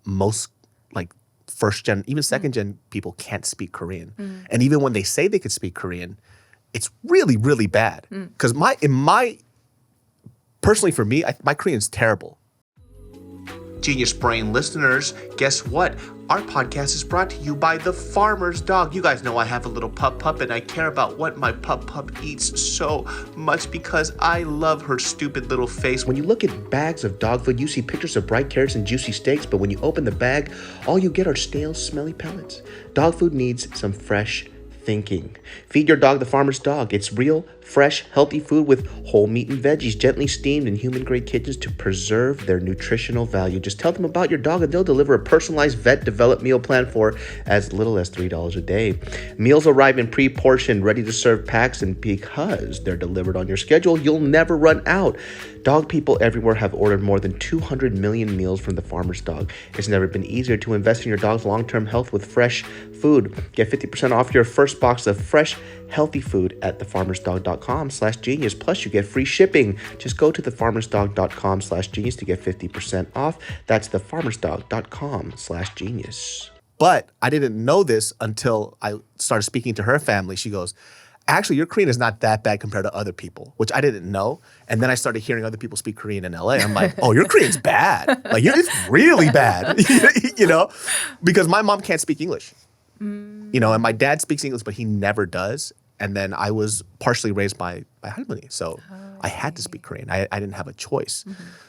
most like first gen, even second gen people can't speak Korean. And even when they say they could speak Korean, it's really, really bad. Because personally for me, my Korean's terrible. Genius Brain listeners, guess what? Our podcast is brought to you by the Farmer's Dog. You guys know I have a little pup and I care about what my pup eats so much because I love her stupid little face. When you look at bags of dog food, you see pictures of bright carrots and juicy steaks, but when you open the bag, all you get are stale, smelly pellets. Dog food needs some fresh thinking. Feed your dog the Farmer's Dog. It's real, fresh, healthy food with whole meat and veggies, gently steamed in human-grade kitchens to preserve their nutritional value. Just tell them about your dog and they'll deliver a personalized vet-developed meal plan for as little as $3 a day. Meals arrive in pre-portioned, ready-to-serve packs, and because they're delivered on your schedule, you'll never run out. Dog people everywhere have ordered more than 200 million meals from the Farmer's Dog. It's never been easier to invest in your dog's long-term health with fresh food. Get 50% off your first box of fresh, healthy food at thefarmersdog.com/genius. Plus, you get free shipping. Just go to thefarmersdog.com/genius to get 50% off. That's thefarmersdog.com/genius. But I didn't know this until I started speaking to her family. She goes, actually, your Korean is not that bad compared to other people, which I didn't know. And then I started hearing other people speak Korean in LA. I'm like, oh, your Korean's bad. Like, it's really bad, you know, because my mom can't speak English, you know, and my dad speaks English, but he never does. And then I was partially raised by 할머니. So I had to speak Korean. I didn't have a choice.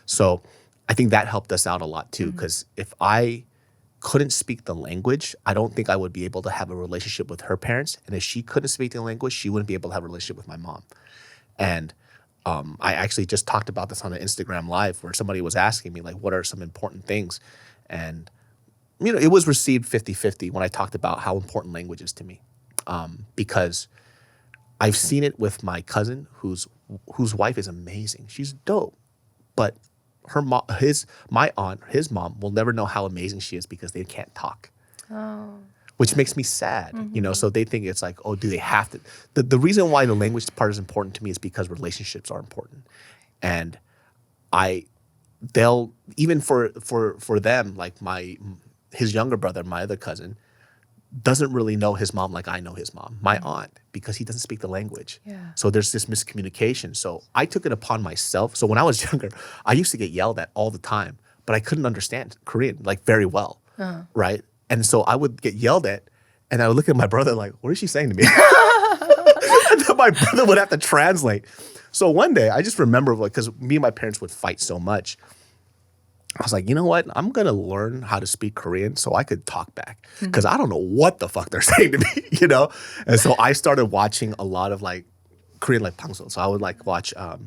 So I think that helped us out a lot too, because if I couldn't speak the language, I don't think I would be able to have a relationship with her parents. And if she couldn't speak the language, she wouldn't be able to have a relationship with my mom. And I actually just talked about this on an Instagram Live where somebody was asking me, like, what are some important things? And, you know, it was received 50-50 when I talked about how important language is to me. Because I've seen it with my cousin whose wife is amazing. She's dope. But his mom will never know how amazing she is because they can't talk. Oh. Which makes me sad, you know? So they think it's like, oh, do they have to? The reason why the language part is important to me is because relationships are important. And they'll, even for them, like his younger brother, my other cousin, doesn't really know his mom like I know his mom, my aunt, because he doesn't speak the language. Yeah. So there's this miscommunication. So I took it upon myself. So when I was younger, I used to get yelled at all the time, but I couldn't understand Korean like very well, right? And so I would get yelled at, and I would look at my brother like, what is she saying to me? And then my brother would have to translate. So one day, I just remember, like, because me and my parents would fight so much, I was like, you know what? I'm going to learn how to speak Korean so I could talk back because I don't know what the fuck they're saying to me, you know? And so I started watching a lot of like Korean like 방송. So I would like watch, do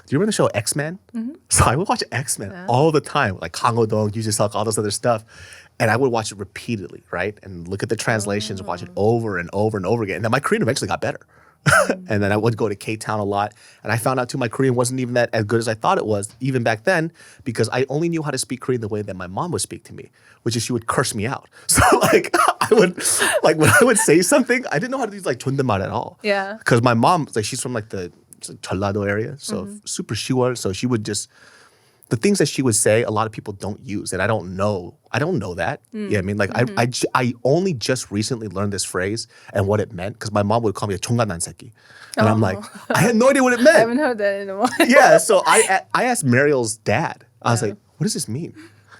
you remember the show X-Men? So I would watch X-Men all the time, like 강호동, 유재석, all this other stuff. And I would watch it repeatedly, right? And look at the translations, watch it over and over and over again. And then my Korean eventually got better. And then I would go to K-Town a lot. And I found out too my Korean wasn't even that as good as I thought it was, even back then, because I only knew how to speak Korean the way that my mom would speak to me, which is she would curse me out. So like when I would say something, I didn't know how to use like 존댓말 at all. Yeah. Because my mom, like she's from like the 전라도 area, so super 시월. So she would just, the things that she would say, a lot of people don't use, and I don't know that. Yeah, I mean, like I only just recently learned this phrase and what it meant because my mom would call me a 종갓난 새끼, and I'm like, I had no idea what it meant. I haven't heard that in a while. Yeah, so I asked Mariel's dad. I was like, what does this mean?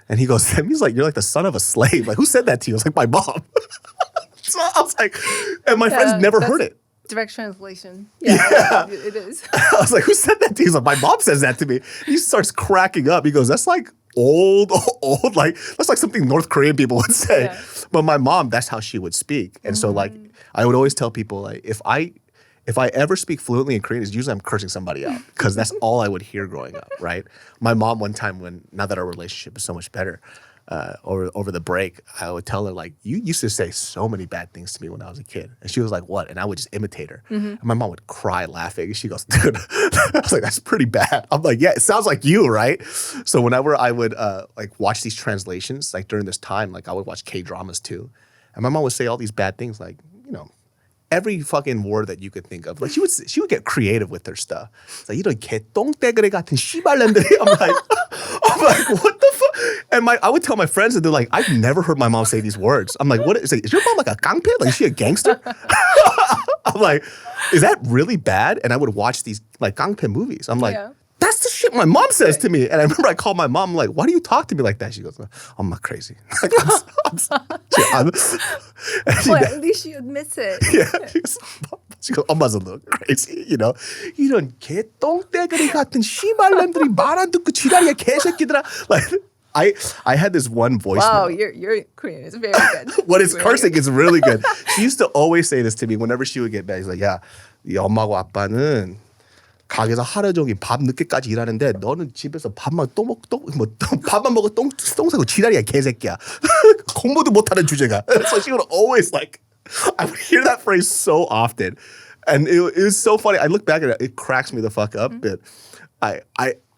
And he goes, that means like you're like the son of a slave. Like, who said that to you? I was like, my mom. So I was like, and my friends never heard it. Direct translation. Yeah, it is. I was like, who said that to you? He's like, my mom says that to me. He starts cracking up. He goes, that's like old, like, that's like something North Korean people would say. Yeah. But my mom, that's how she would speak. And so like, I would always tell people like, if I ever speak fluently in Korean, it's usually I'm cursing somebody out because that's all I would hear growing up, right? My mom one time now that our relationship is so much better, over the break, I would tell her like, you used to say so many bad things to me when I was a kid. And she was like, what? And I would just imitate her. And my mom would cry laughing. She goes, dude, I was like, that's pretty bad. I'm like, yeah, it sounds like you, right? So whenever I would like watch these translations, like during this time, like I would watch K-dramas too. And my mom would say all these bad things like, you know, every fucking word that you could think of. Like she would get creative with her stuff. It's like, 이런 개똥떼그레 같은 씨발년들이. I'm like, what the fuck? And I would tell my friends, and they're like, I've never heard my mom say these words. I'm like, what is it? Is your mom like a 깡패? Like, is she a gangster? I'm like, is that really bad? And I would watch these like 깡패 movies. I'm like, that's the shit my mom says to me. And I remember I called my mom, like, why do you talk to me like that? She goes, I'm not crazy. Like, well, at least she admits it. Yeah. She goes, 엄마's a little crazy, you know. 이런 개똥떼그리 같은 씨발년들이 말 안 듣고 지랄이야 개새끼들아. Like, I had this one voice. Wow, your Korean is very good. What is cursing is really good. She used to always say this to me whenever she would get mad. She's like, 야, 이 엄마하고 아빠는 가게에서 하루 종일 밤 늦게까지 일하는데 너는 집에서 밥만 밥만 먹어 똥 싸고 지랄이야 개새끼야. 공부도 못하는 주제가. So she would always like, I would hear that phrase so often, and it was so funny. I look back at it, it cracks me the fuck up. But I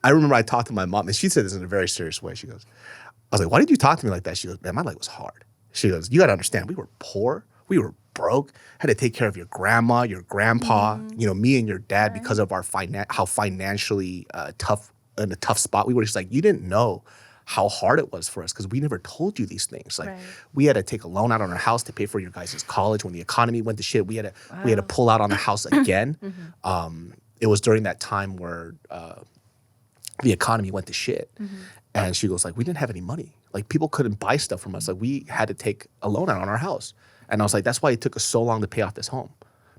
remember I talked to my mom, and she said this in a very serious way. She goes, I was like, why did you talk to me like that? She goes, man, my life was hard. She goes, you got to understand, we were poor. We were broke. Had to take care of your grandma, your grandpa, me and your dad because of our how financially tough, in a tough spot we were. Just like, you didn't know how hard it was for us because we never told you these things. Like we had to take a loan out on our house to pay for your guys' college. When the economy went to shit, we had to pull out on the house again. It was during that time where the economy went to shit. And she goes like, we didn't have any money. Like people couldn't buy stuff from us. Like we had to take a loan out on our house. And I was like, that's why it took us so long to pay off this home,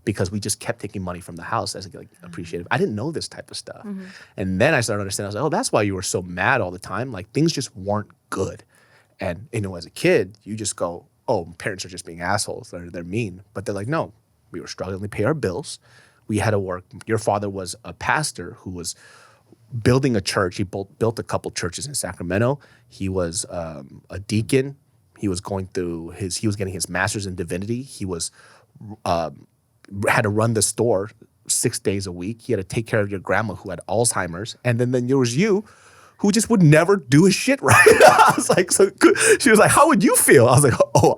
because we just kept taking money from the house as like appreciative. I didn't know this type of stuff. And then I started understanding, I was like, oh, that's why you were so mad all the time. Like things just weren't good. And as a kid, you just go, oh, parents are just being assholes. They're mean. But they're like, no, we were struggling to pay our bills. We had to work. Your father was a pastor who was building a church. He built a couple churches in Sacramento. He was a deacon. He was getting his master's in divinity. He was had to run the store 6 days a week. He had to take care of your grandma who had Alzheimer's. And then there was you who just would never do his shit right. I was like, she was like, how would you feel? I was like, oh,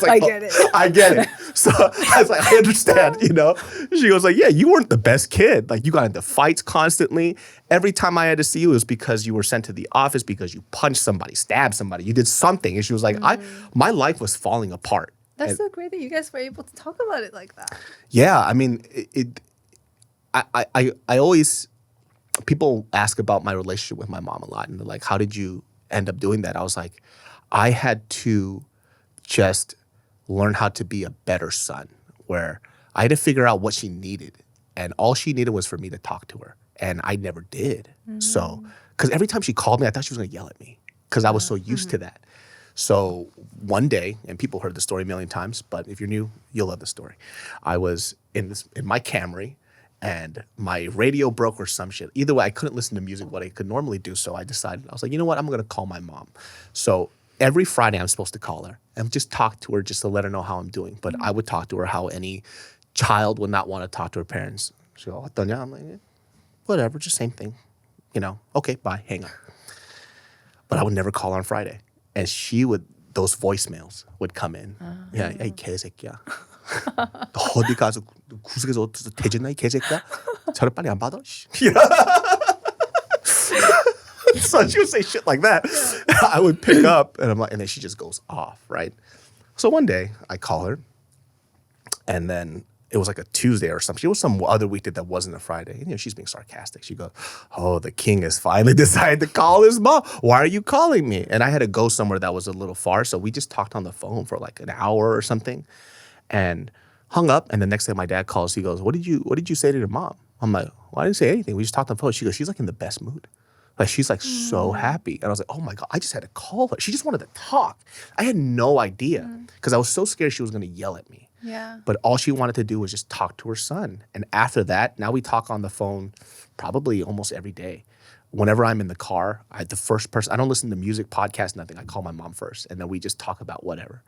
I get it. I get it. So I was like, I understand, She was like, yeah, you weren't the best kid. Like you got into fights constantly. Every time I had to see you, it was because you were sent to the office, because you punched somebody, stabbed somebody, you did something. And she was like, my life was falling apart. That's so great that you guys were able to talk about it like that. Yeah, I mean, I always, people ask about my relationship with my mom a lot, and they're like, how did you end up doing that? I was like, I had to just learn how to be a better son, where I had to figure out what she needed, and all she needed was for me to talk to her, and I never did. So, because every time she called me, I thought she was gonna yell at me, because I was so used to that. So one day, and people heard the story a million times, but if you're new, you'll love the story. I was in my Camry, and my radio broke or some shit. Either way, I couldn't listen to music what I could normally do, so I decided, I was like, you know what, I'm gonna call my mom. So every Friday I'm supposed to call her and just talk to her just to let her know how I'm doing. But I would talk to her how any child would not want to talk to her parents. She'd go, Tonya, I'm like, whatever, just same thing. Okay, bye, hang up. But I would never call her on Friday. And those voicemails would come in. Yeah, 이 개새끼야. 어디 가서 구석에서 대전나 이 개새끼야. 전화 빨리 안 받아. So she would say shit like that. I would pick up, and then she just goes off, right? So one day I call her, and then it was like a Tuesday or something. It was some other weekday that wasn't a Friday. And, she's being sarcastic. She goes, oh, the king has finally decided to call his mom. Why are you calling me? And I had to go somewhere that was a little far. So we just talked on the phone for like an hour or something and hung up. And the next day my dad calls. He goes, what did you say to your mom? I'm like, well, I didn't say anything. We just talked on the phone. She goes, she's like in the best mood. Like she's like so happy. And I was like, oh my God, I just had to call her. She just wanted to talk. I had no idea because I was so scared she was going to yell at me. Yeah. But all she wanted to do was just talk to her son. And after that, now we talk on the phone probably almost every day. Whenever I'm in the car, I don't listen to music, podcast, nothing. I call my mom first. And then we just talk about whatever.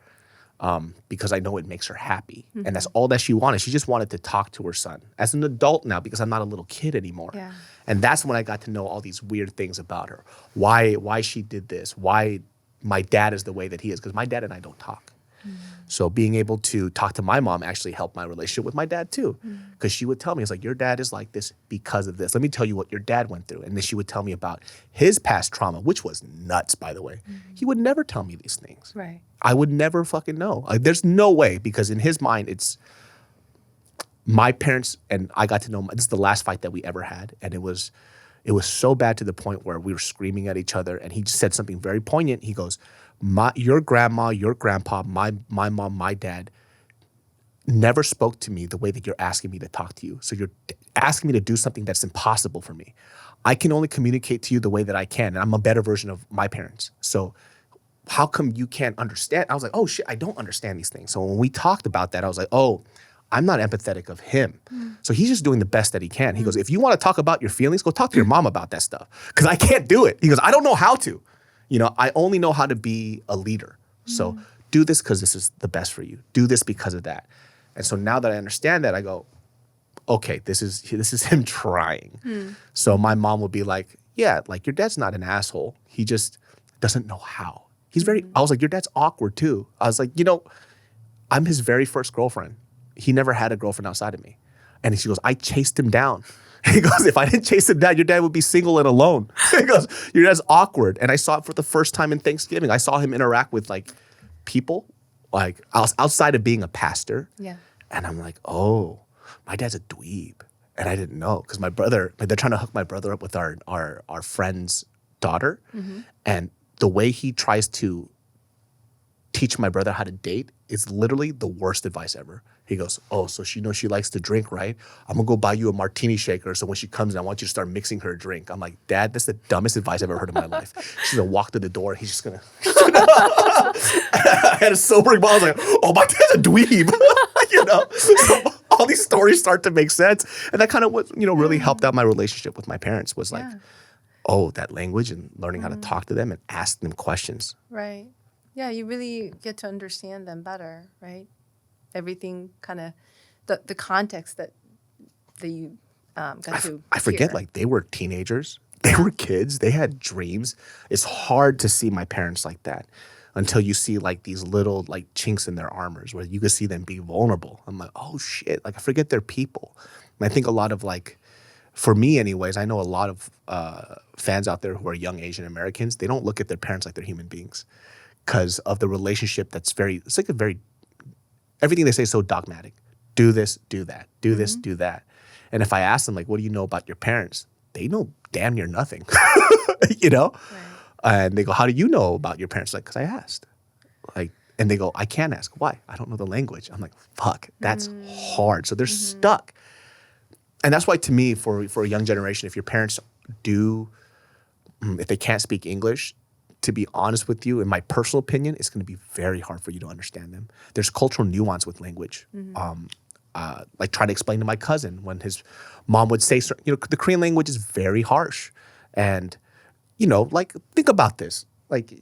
Because I know it makes her happy. And that's all that she wanted. She just wanted to talk to her son as an adult now, because I'm not a little kid anymore. Yeah. And that's when I got to know all these weird things about her. Why she did this, why my dad is the way that he is, because my dad and I don't talk. So being able to talk to my mom actually helped my relationship with my dad too. Because she would tell me, it's like, your dad is like this because of this. Let me tell you what your dad went through. And then she would tell me about his past trauma, which was nuts, by the way. He would never tell me these things. Right. I would never fucking know. There's no way, because in his mind, it's my parents and I got to know, this is the last fight that we ever had. And it was so bad to the point where we were screaming at each other. And he just said something very poignant. He goes, your grandma, your grandpa, my mom, my dad never spoke to me the way that you're asking me to talk to you. So you're asking me to do something that's impossible for me. I can only communicate to you the way that I can. And I'm a better version of my parents. So how come you can't understand? I was like, oh shit, I don't understand these things. So when we talked about that, I was like, oh, I'm not empathetic of him. So he's just doing the best that he can. He goes, if you want to talk about your feelings, go talk to your mom about that stuff. Because I can't do it. He goes, I don't know how to. I only know how to be a leader. So do this because this is the best for you. Do this because of that. And so now that I understand that, I go, okay, this is him trying. So my mom would be like, yeah, like your dad's not an asshole. He just doesn't know how. He's very, I was like, your dad's awkward too. I was like, I'm his very first girlfriend. He never had a girlfriend outside of me. And she goes, I chased him down. He goes, if I didn't chase him down, your dad would be single and alone. He goes, your dad's awkward. And I saw it for the first time in Thanksgiving. I saw him interact with like people, like outside of being a pastor. Yeah. And I'm like, oh, my dad's a dweeb. And I didn't know because they're trying to hook my brother up with our friend's daughter. And the way he tries to teach my brother how to date is literally the worst advice ever. He goes, oh, so she knows she likes to drink, right? I'm gonna go buy you a martini shaker. So when she comes in, I want you to start mixing her a drink. I'm like, Dad, that's the dumbest advice I've ever heard in my life. She's gonna walk through the door. He's just gonna. I had a sobering moment. I was like, oh, my dad's a dweeb. So all these stories start to make sense. And that kind of what, really helped out my relationship with my parents was like, oh, that language and learning how to talk to them and ask them questions. Right. Yeah, you really get to understand them better, right? Everything kind of, the context that you got to I forget, hear. like, they were teenagers. They were kids. They had dreams. It's hard to see my parents like that until you see, like, these little, like, chinks in their armors where you can see them be vulnerable. I'm like, oh, shit. Like, I forget they're people. And I think a lot of, like, for me anyways, I know a lot of fans out there who are young Asian Americans, they don't look at their parents like they're human beings because of the relationship it's like everything they say is so dogmatic. Do this, do that. Do this, do that. And if I ask them, like, what do you know about your parents? They know damn near nothing, Right. And they go, how do you know about your parents? Like, because I asked. Like, and they go, I can't ask. Why? I don't know the language. I'm like, fuck, that's hard. So they're stuck. And that's why, to me, for a young generation, if your parents if they can't speak English, to be honest with you, in my personal opinion, it's going to be very hard for you to understand them. There's cultural nuance with language. Like trying to explain to my cousin when his mom would say, the Korean language is very harsh. And, like, think about this. Like,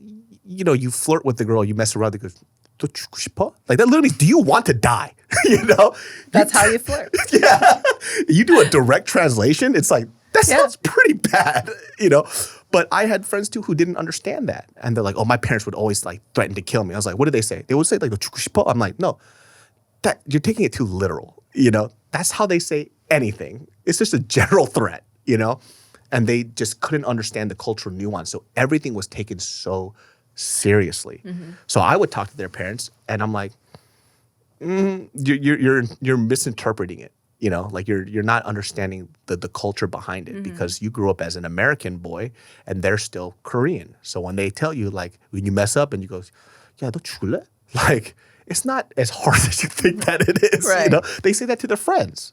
you flirt with the girl, you mess around, they go, like, that literally means, do you want to die? That's how you flirt. Yeah. You do a direct translation, it's like, that sounds pretty bad, But I had friends too who didn't understand that. And they're like, oh, my parents would always like threaten to kill me. I was like, what did they say? They would say like, I'm like, no, that you're taking it too literal, That's how they say anything. It's just a general threat, And they just couldn't understand the cultural nuance. So everything was taken so seriously. So I would talk to their parents and I'm like, you're misinterpreting it. Like you're not understanding the culture behind it because you grew up as an American boy and they're still Korean. So when they tell you, like, when you mess up and you go, yeah, 너 줄래? Like, it's not as hard as you think that it is. Right. They say that to their friends,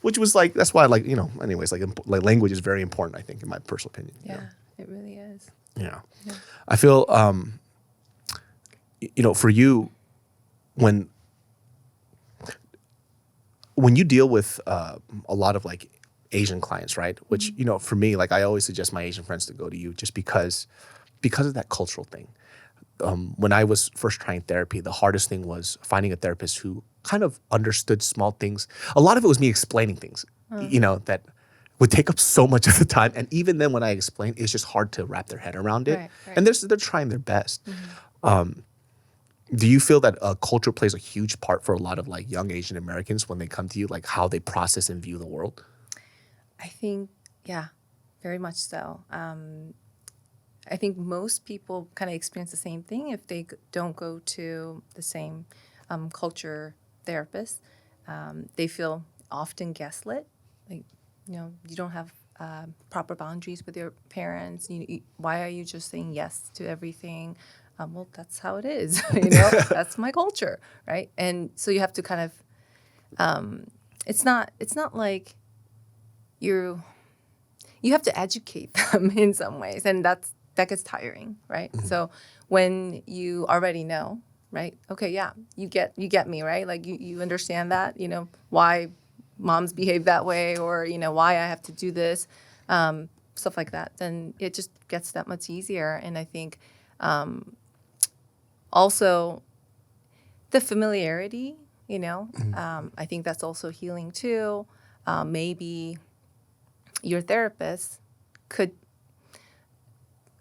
which was like, that's why, like, anyways, like language is very important, I think, in my personal opinion. Yeah, it really is. Yeah. I feel, for you, when you deal with a lot of like Asian clients, right? Which, for me, like I always suggest my Asian friends to go to you just because of that cultural thing. When I was first trying therapy, the hardest thing was finding a therapist who kind of understood small things. A lot of it was me explaining things, that would take up so much of the time. And even then when I explain, it's just hard to wrap their head around it. Right. And they're trying their best. Do you feel that culture plays a huge part for a lot of like young Asian Americans when they come to you, like how they process and view the world? I think, yeah, very much so. I think most people kind of experience the same thing if they don't go to the same culture therapist. They feel often gaslit, like, you don't have proper boundaries with your parents. Why are you just saying yes to everything? Well, that's how it is. That's my culture, right? And so you have to kind of, it's not like you have to educate them in some ways, and that gets tiring, right? So when you already know, right? Okay, yeah, you get me, right? Like you understand that, why moms behave that way, or why I have to do this, stuff like that. Then it just gets that much easier, and I think. Also, the familiarity, I think that's also healing too. Maybe your therapist could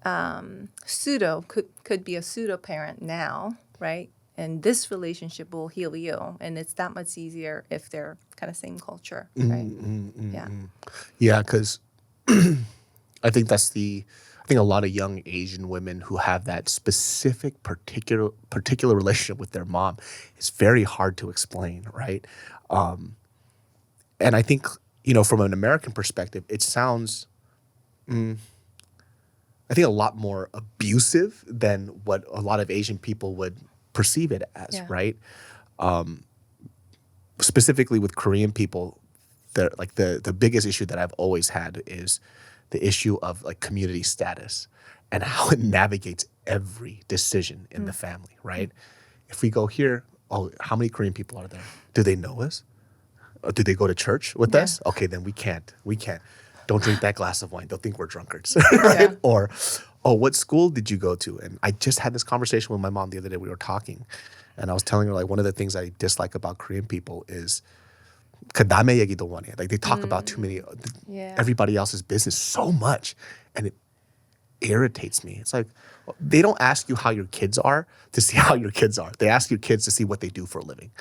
could be a pseudo parent now, right? And this relationship will heal you, and it's that much easier if they're kind of same culture, right? Yeah, because I think I think a lot of young Asian women who have that specific particular relationship with their mom, it's very hard to explain, right? And I think, from an American perspective, it sounds, I think, a lot more abusive than what a lot of Asian people would perceive it as, right? Specifically with Korean people, the biggest issue that I've always had is the issue of like community status and how it navigates every decision in the family, right? If we go here, how many Korean people are there? Do they know us? Or do they go to church with us? Okay, then we can't. Don't drink that glass of wine. They'll think we're drunkards, right? Yeah. Or, what school did you go to? And I just had this conversation with my mom the other day. We were talking, and I was telling her, like, one of the things I dislike about Korean people is kadame 얘기도 원해. Like, they talk about too many, everybody else's business so much, and it irritates me. It's like, they don't ask you how your kids are to see how your kids are. They ask your kids to see what they do for a living.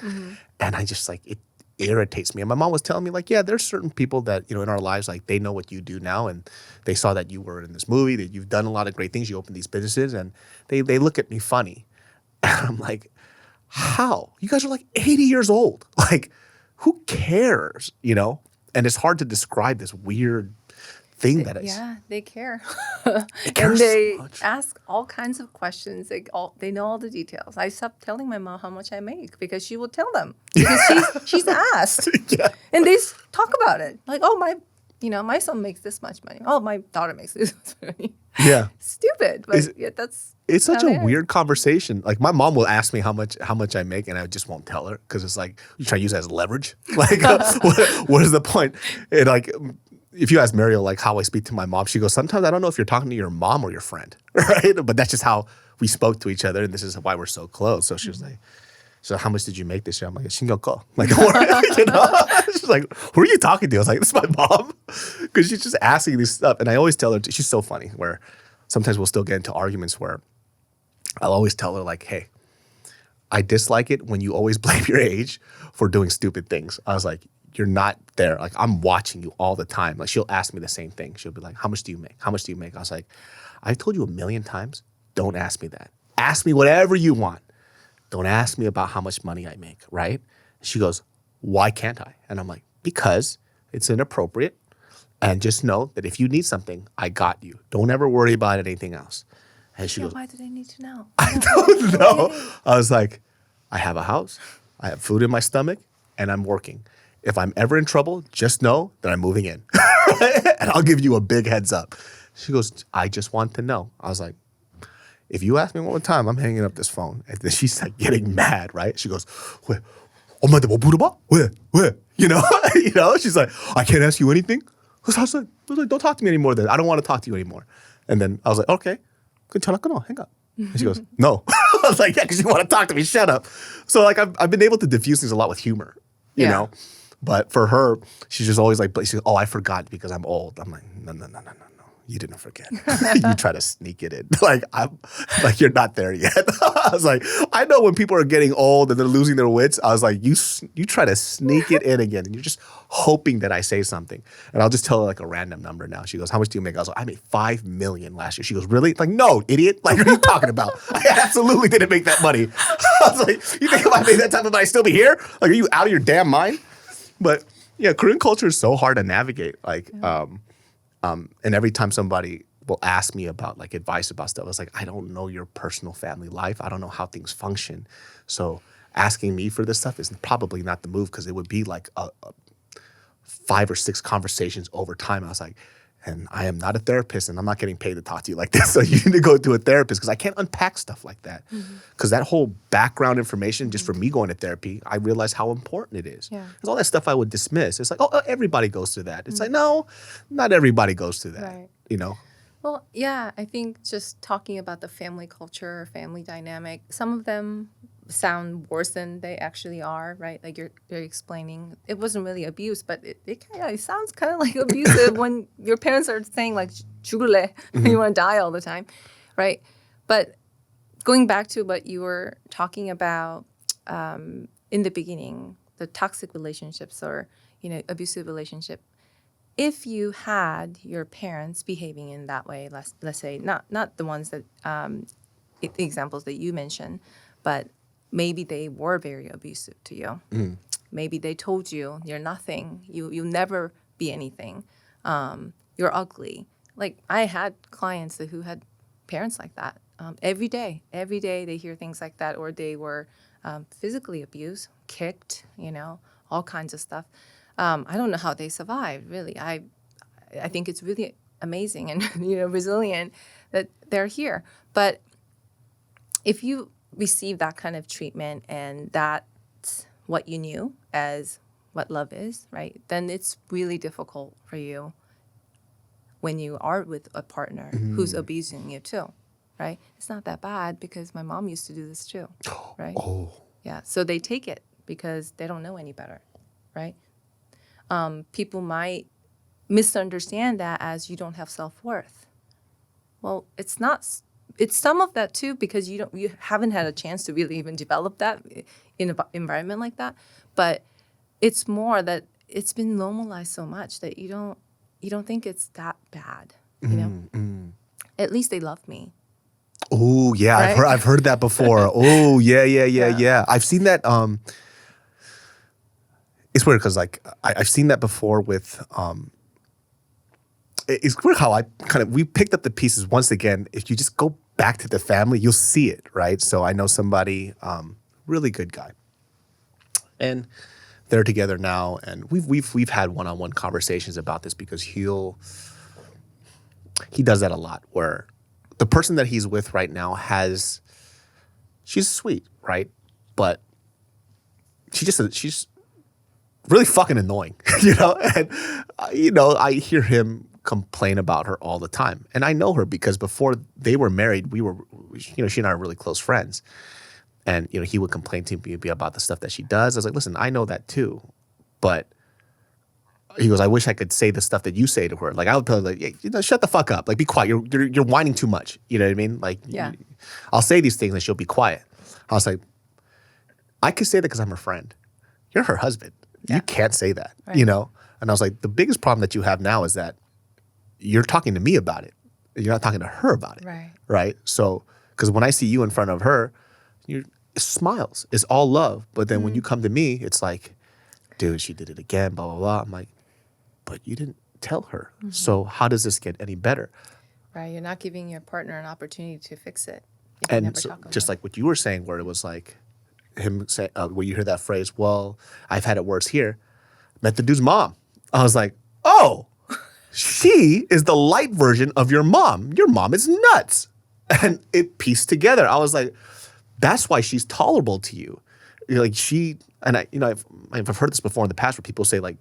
And I just, like, it irritates me. And my mom was telling me, like, yeah, there's certain people that, in our lives, like, they know what you do now, and they saw that you were in this movie, that you've done a lot of great things, you opened these businesses, and they look at me funny. And I'm like, how? You guys are like 80 years old. Like, who cares, And it's hard to describe this weird thing that is. Yeah, they care. And they ask all kinds of questions. They know all the details. I stopped telling my mom how much I make because she will tell them. Because she's asked. And they talk about it. Like, my son makes this much money. Oh, my daughter makes this much money. Yeah. Stupid. But it's such a weird conversation. Like, my mom will ask me how much I make, and I just won't tell her because it's like, you try to use it as leverage. Like, what is the point? And like, if you ask Mariel, like, how I speak to my mom, she goes, sometimes I don't know if you're talking to your mom or your friend, right? But that's just how we spoke to each other, and this is why we're so close. So she was like, so how much did you make this year? I'm like, 신경 like, she's like, who are you talking to? I was like, this is my mom. Because she's just asking this stuff. And I always tell her, she's so funny, where sometimes we'll still get into arguments where I'll always tell her, like, hey, I dislike it when you always blame your age for doing stupid things. I was like, you're not there. Like, I'm watching you all the time. Like, she'll ask me the same thing. She'll be like, how much do you make? How much do you make? I was like, I've told you a million times, don't ask me that. Ask me whatever you want. Don't ask me about how much money I make, right? She goes, why can't I? And I'm like, because it's inappropriate. And just know that if you need something, I got you. Don't ever worry about anything else. And she goes, why do they need to know? I don't know. I was like, I have a house. I have food in my stomach, and I'm working. If I'm ever in trouble, just know that I'm moving in. And I'll give you a big heads up. She goes, I just want to know. I was like, if you ask me one more time, I'm hanging up this phone. And then she's like getting mad, right? She goes, 왜? 엄마한테 뭐 물어봐? 왜? She's like, I can't ask you anything? I was like, don't talk to me anymore then. I don't want to talk to you anymore. And then I was like, okay. 전화 끊어. hang up. And she goes, no. I was like, yeah, because you want to talk to me. Shut up. So like I've been able to diffuse things a lot with humor, you know? But for her, she's just always like, she goes, oh, I forgot because I'm old. I'm like, no. You didn't forget. You try to sneak it in. Like you're not there yet. I was like, I know when people are getting old and they're losing their wits. I was like, you try to sneak it in again, and you're just hoping that I say something. And I'll just tell her like a random number now. She goes, how much do you make? I was like, I made $5 million last year. She goes, really? Like, no, idiot. Like, what are you talking about? I absolutely didn't make that money. I was like, you think if I made that type of money, I'd still be here? Like, are you out of your damn mind? But yeah, Korean culture is so hard to navigate. Like, and every time somebody will ask me about like advice about stuff, I was like, I don't know your personal family life. I don't know how things function. So asking me for this stuff is probably not the move, because it would be like a 5 or 6 conversations over time. I was like, and I am not a therapist, and I'm not getting paid to talk to you like this. So you need to go to a therapist, because I can't unpack stuff like that. Because that whole background information, just for me going to therapy, I realized how important it is. Because all that stuff I would dismiss. It's like, oh, everybody goes through that. It's like, no, not everybody goes through that. Right. You know? Well, yeah, I think just talking about the family culture, family dynamic, some of them sound worse than they actually are, right? Like you're explaining it wasn't really abuse, but it sounds kind of like abusive when your parents are saying like 죽을래, you want to die all the time, right? But going back to what you were talking about in the beginning, the toxic relationships or abusive relationship. If you had your parents behaving in that way, let's say not the ones that examples that you mentioned, but maybe they were very abusive to you. Maybe they told you you're nothing. You'll never be anything. You're ugly. Like I had clients who had parents like that. Every day they hear things like that, or they were physically abused, kicked, all kinds of stuff. I don't know how they survived. Really, I think it's really amazing and resilient that they're here. But if you receive that kind of treatment and that's what you knew as what love is, right? Then it's really difficult for you when you are with a partner who's abusing you too, right? It's not that bad because my mom used to do this too, right? Oh. Yeah, so they take it because they don't know any better, right? People might misunderstand that as you don't have self-worth. Well, it's not. It's some of that too because you haven't had a chance to really even develop that in an environment like that. But it's more that it's been normalized so much that you don't think it's that bad. At least they love me. Oh yeah, Right? I've heard that before. Oh yeah. I've seen that. It's weird because like I've seen that before with. It's weird how we picked up the pieces once again. If you just go back to the family, you'll see it, right? So I know somebody, really good guy, and they're together now, and we've had one-on-one conversations about this because he does that a lot where the person that he's with right now she's sweet, right? But she's really fucking annoying, and I hear him complain about her all the time. And I know her because before they were married, she and I are really close friends. And, he would complain to me about the stuff that she does. I was like, listen, I know that too. But he goes, I wish I could say the stuff that you say to her. Like, I would tell her, like, shut the fuck up. Like, be quiet. You're whining too much. You know what I mean? Like, Yeah. I'll say these things and she'll be quiet. I was like, I could say that because I'm her friend. You're her husband. Yeah. You can't say that, Right. And I was like, the biggest problem that you have now is that you're talking to me about it. You're not talking to her about it. Right. Right? So, because when I see you in front of her, it smiles. It's all love. But then when you come to me, it's like, dude, she did it again, blah, blah, blah. I'm like, but you didn't tell her. So how does this get any better? Right. You're not giving your partner an opportunity to fix it. If you And never so, talk about just it. like what you were saying, where it was like him say, where you hear that phrase, well, I've had it worse here. Met the dude's mom. I was like, oh, she is the light version of your mom. Your mom is nuts. And it pieced together. I was like, that's why she's tolerable to you. Like I've heard this before in the past where people say like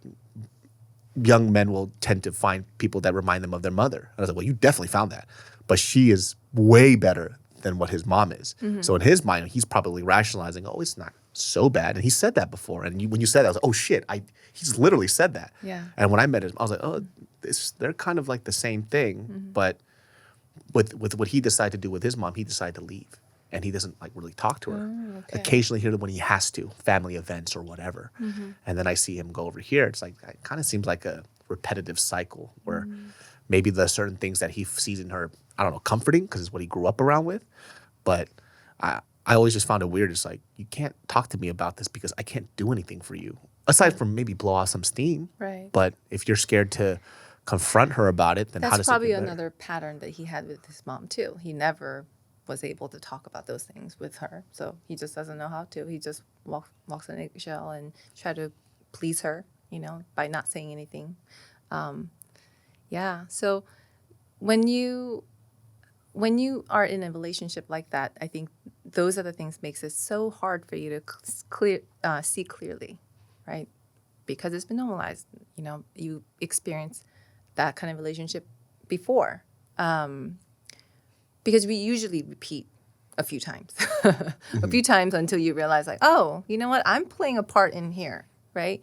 young men will tend to find people that remind them of their mother. And I was like, well, you definitely found that. But she is way better than what his mom is. So in his mind, he's probably rationalizing, oh, it's not so bad. And he said that before. And when you said that, I was like, oh shit, he's literally said that. Yeah. And when I met him, I was like, oh, they're kind of like the same thing. But with what he decided to do with his mom, he decided to leave. And he doesn't like really talk to her. Okay. Occasionally hear them when he has to, family events or whatever. And then I see him go over here. It's like, it kind of seems like a repetitive cycle where maybe the certain things that he sees in her, I don't know, comforting because it's what he grew up around with. But I always just found it weird. It's like, you can't talk to me about this because I can't do anything for you. Aside from maybe blow off some steam. Right. But if you're scared to confront her about it, then how That's does probably it get better? another pattern that he had with his mom too. He never was able to talk about those things with her, so he just doesn't know how to. He just walks an eggshell and try to please her, by not saying anything. Yeah. So when you are in a relationship like that, I think those are the things makes it so hard for you to see clearly, right? Because it's been normalized. You experience that kind of relationship before. Because we usually repeat a few times, a few times until you realize like, oh, you know what? I'm playing a part in here, right?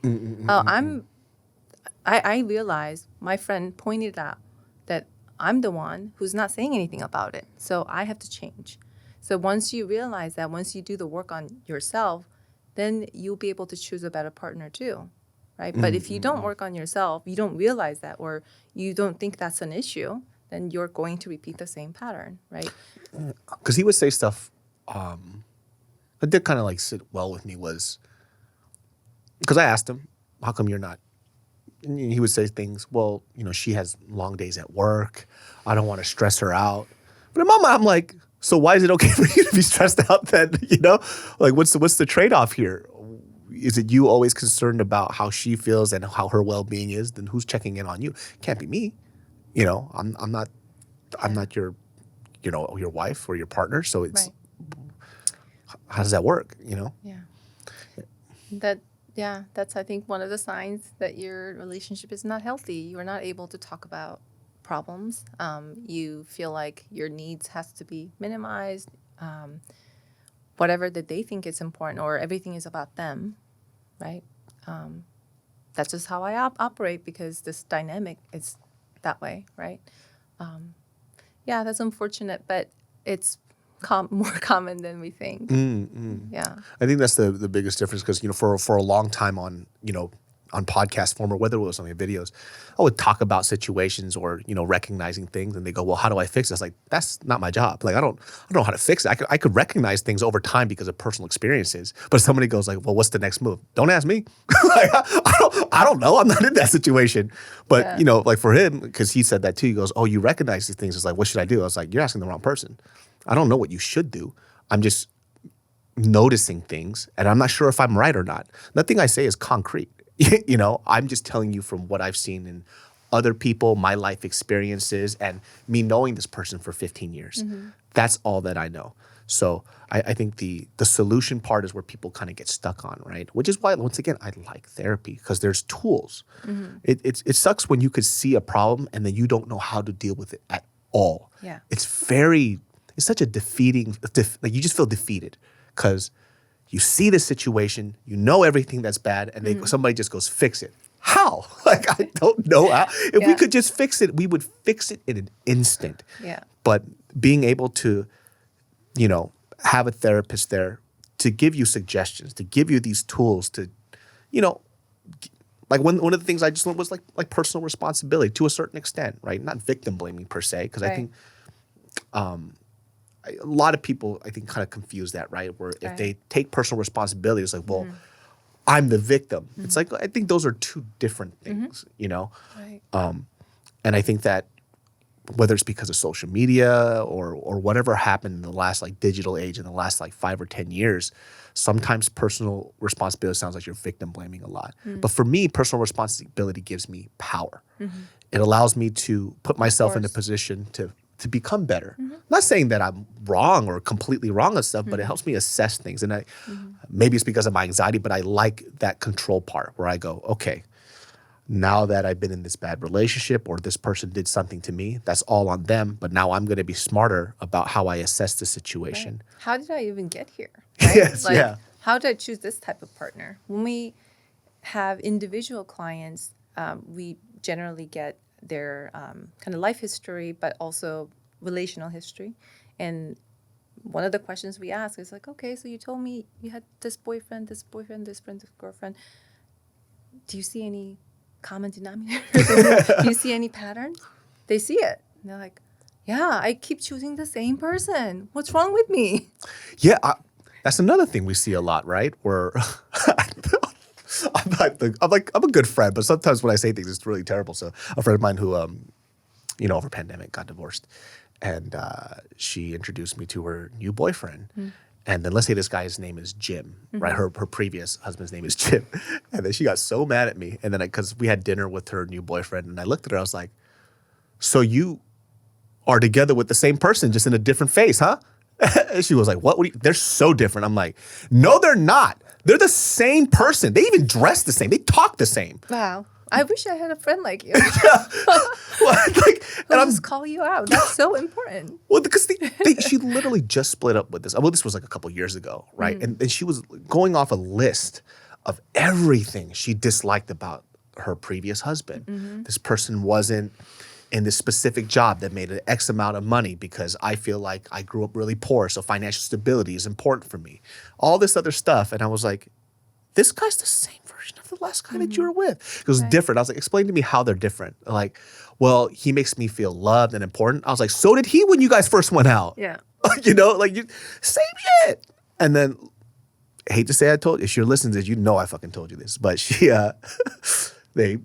I realized my friend pointed out that I'm the one who's not saying anything about it. So I have to change. So once you realize that, once you do the work on yourself, then you'll be able to choose a better partner too, right? But if you don't work on yourself, you don't realize that, or you don't think that's an issue, then you're going to repeat the same pattern, right? Because he would say stuff that did kind of like sit well with me was, because I asked him, how come you're not? And he would say things, well, you know, she has long days at work. I don't want to stress her out. But in my mind, I'm like, so why is it okay for you to be stressed out then? You know, like what's the trade-off here? Is it you always concerned about how she feels and how her well-being is? Then who's checking in on you? Can't be me. You know, I'm not your, you know, your wife or your partner. So it's, how does that work? You know? Yeah. That's, I think, one of the signs that your relationship is not healthy. You're not able to talk about problems. You feel like your needs has to be minimized. Whatever that they think is important, or everything is about them, right? That's just how I operate, because this dynamic is that way, right? Yeah, that's unfortunate, but it's more common than we think. Yeah, I think that's the biggest difference, because, you know, for a long time on, you know, on podcast form, or whether it was on the videos, I would talk about situations or, you know, recognizing things, and they go, well, how do I fix this? Like, that's not my job. Like, I don't know how to fix it. I could recognize things over time because of personal experiences, but somebody goes like, well, what's the next move? Don't ask me. Like, I don't know. I'm not in that situation. But, you know, like for him, because he said that too, he goes, oh, you recognize these things. It's like, what should I do? I was like, you're asking the wrong person. I don't know what you should do. I'm just noticing things, and I'm not sure if I'm right or not. Nothing I say is concrete. You know, I'm just telling you from what I've seen in other people, my life experiences, and me knowing this person for 15 years. That's all that I know. So I think the solution part is where people kind of get stuck on, right? Which is why, once again, I like therapy, because there's tools. It sucks when you could see a problem and then you don't know how to deal with it at all. Yeah. It's such a defeating, like you just feel defeated, because you see the situation, you know everything that's bad, and somebody just goes, fix it. How? Like, I don't know how. If we could just fix it, we would fix it in an instant. Yeah. But being able to, you know, have a therapist there to give you suggestions, to give you these tools to, you know, like one of the things I just learned was like personal responsibility to a certain extent, right? Not victim blaming per se, because I think a lot of people, I think, kind of confuse that, right? Where if they take personal responsibility, it's like, well, I'm the victim. It's like, I think those are two different things, you know? Right. And I think that whether it's because of social media or whatever happened in the last like digital age in the last like 5 or 10 years, sometimes personal responsibility sounds like you're victim blaming a lot. But for me, personal responsibility gives me power. It allows me to put myself in a position to become better. Not saying that I'm wrong or completely wrong on stuff, but it helps me assess things. And maybe it's because of my anxiety, but I like that control part where I go, okay, now that I've been in this bad relationship or this person did something to me, that's all on them. But now I'm going to be smarter about how I assess the situation. Right. How did I even get here? Right? Yes, like, how did I choose this type of partner? When we have individual clients, we generally get their kind of life history, but also relational history. And one of the questions we ask is like, okay, so you told me you had this boyfriend, this friend, this girlfriend. Do you see any common denominators? Do you see any patterns? They see it. And they're like, yeah, I keep choosing the same person. What's wrong with me? Yeah, that's another thing we see a lot, right? Where I'm a good friend, but sometimes when I say things, it's really terrible. So a friend of mine who, you know, over pandemic got divorced, and she introduced me to her new boyfriend. And then let's say this guy's name is Jim, right? Her previous husband's name is Jim. And then she got so mad at me. And then because we had dinner with her new boyfriend, and I looked at her, I was like, so you are together with the same person, just in a different face, huh? And she was like, what? They're so different. I'm like, no, they're not. They're the same person. They even dress the same. They talk the same. Wow. I wish I had a friend like you. And I'll I'm just call you out. That's so important. Well, because she literally just split up with this. Well, this was like a couple years ago, right? And she was going off a list of everything she disliked about her previous husband. This person wasn't in this specific job that made an X amount of money because I feel like I grew up really poor, so financial stability is important for me. All this other stuff. And I was like, this guy's the same version of the last guy that you were with. It was different. I was like, explain to me how they're different. Like, well, he makes me feel loved and important. I was like, so did he when you guys first went out. Yeah. Same shit. And then, I hate to say I told you, if you're listening to this, you know I fucking told you this. But they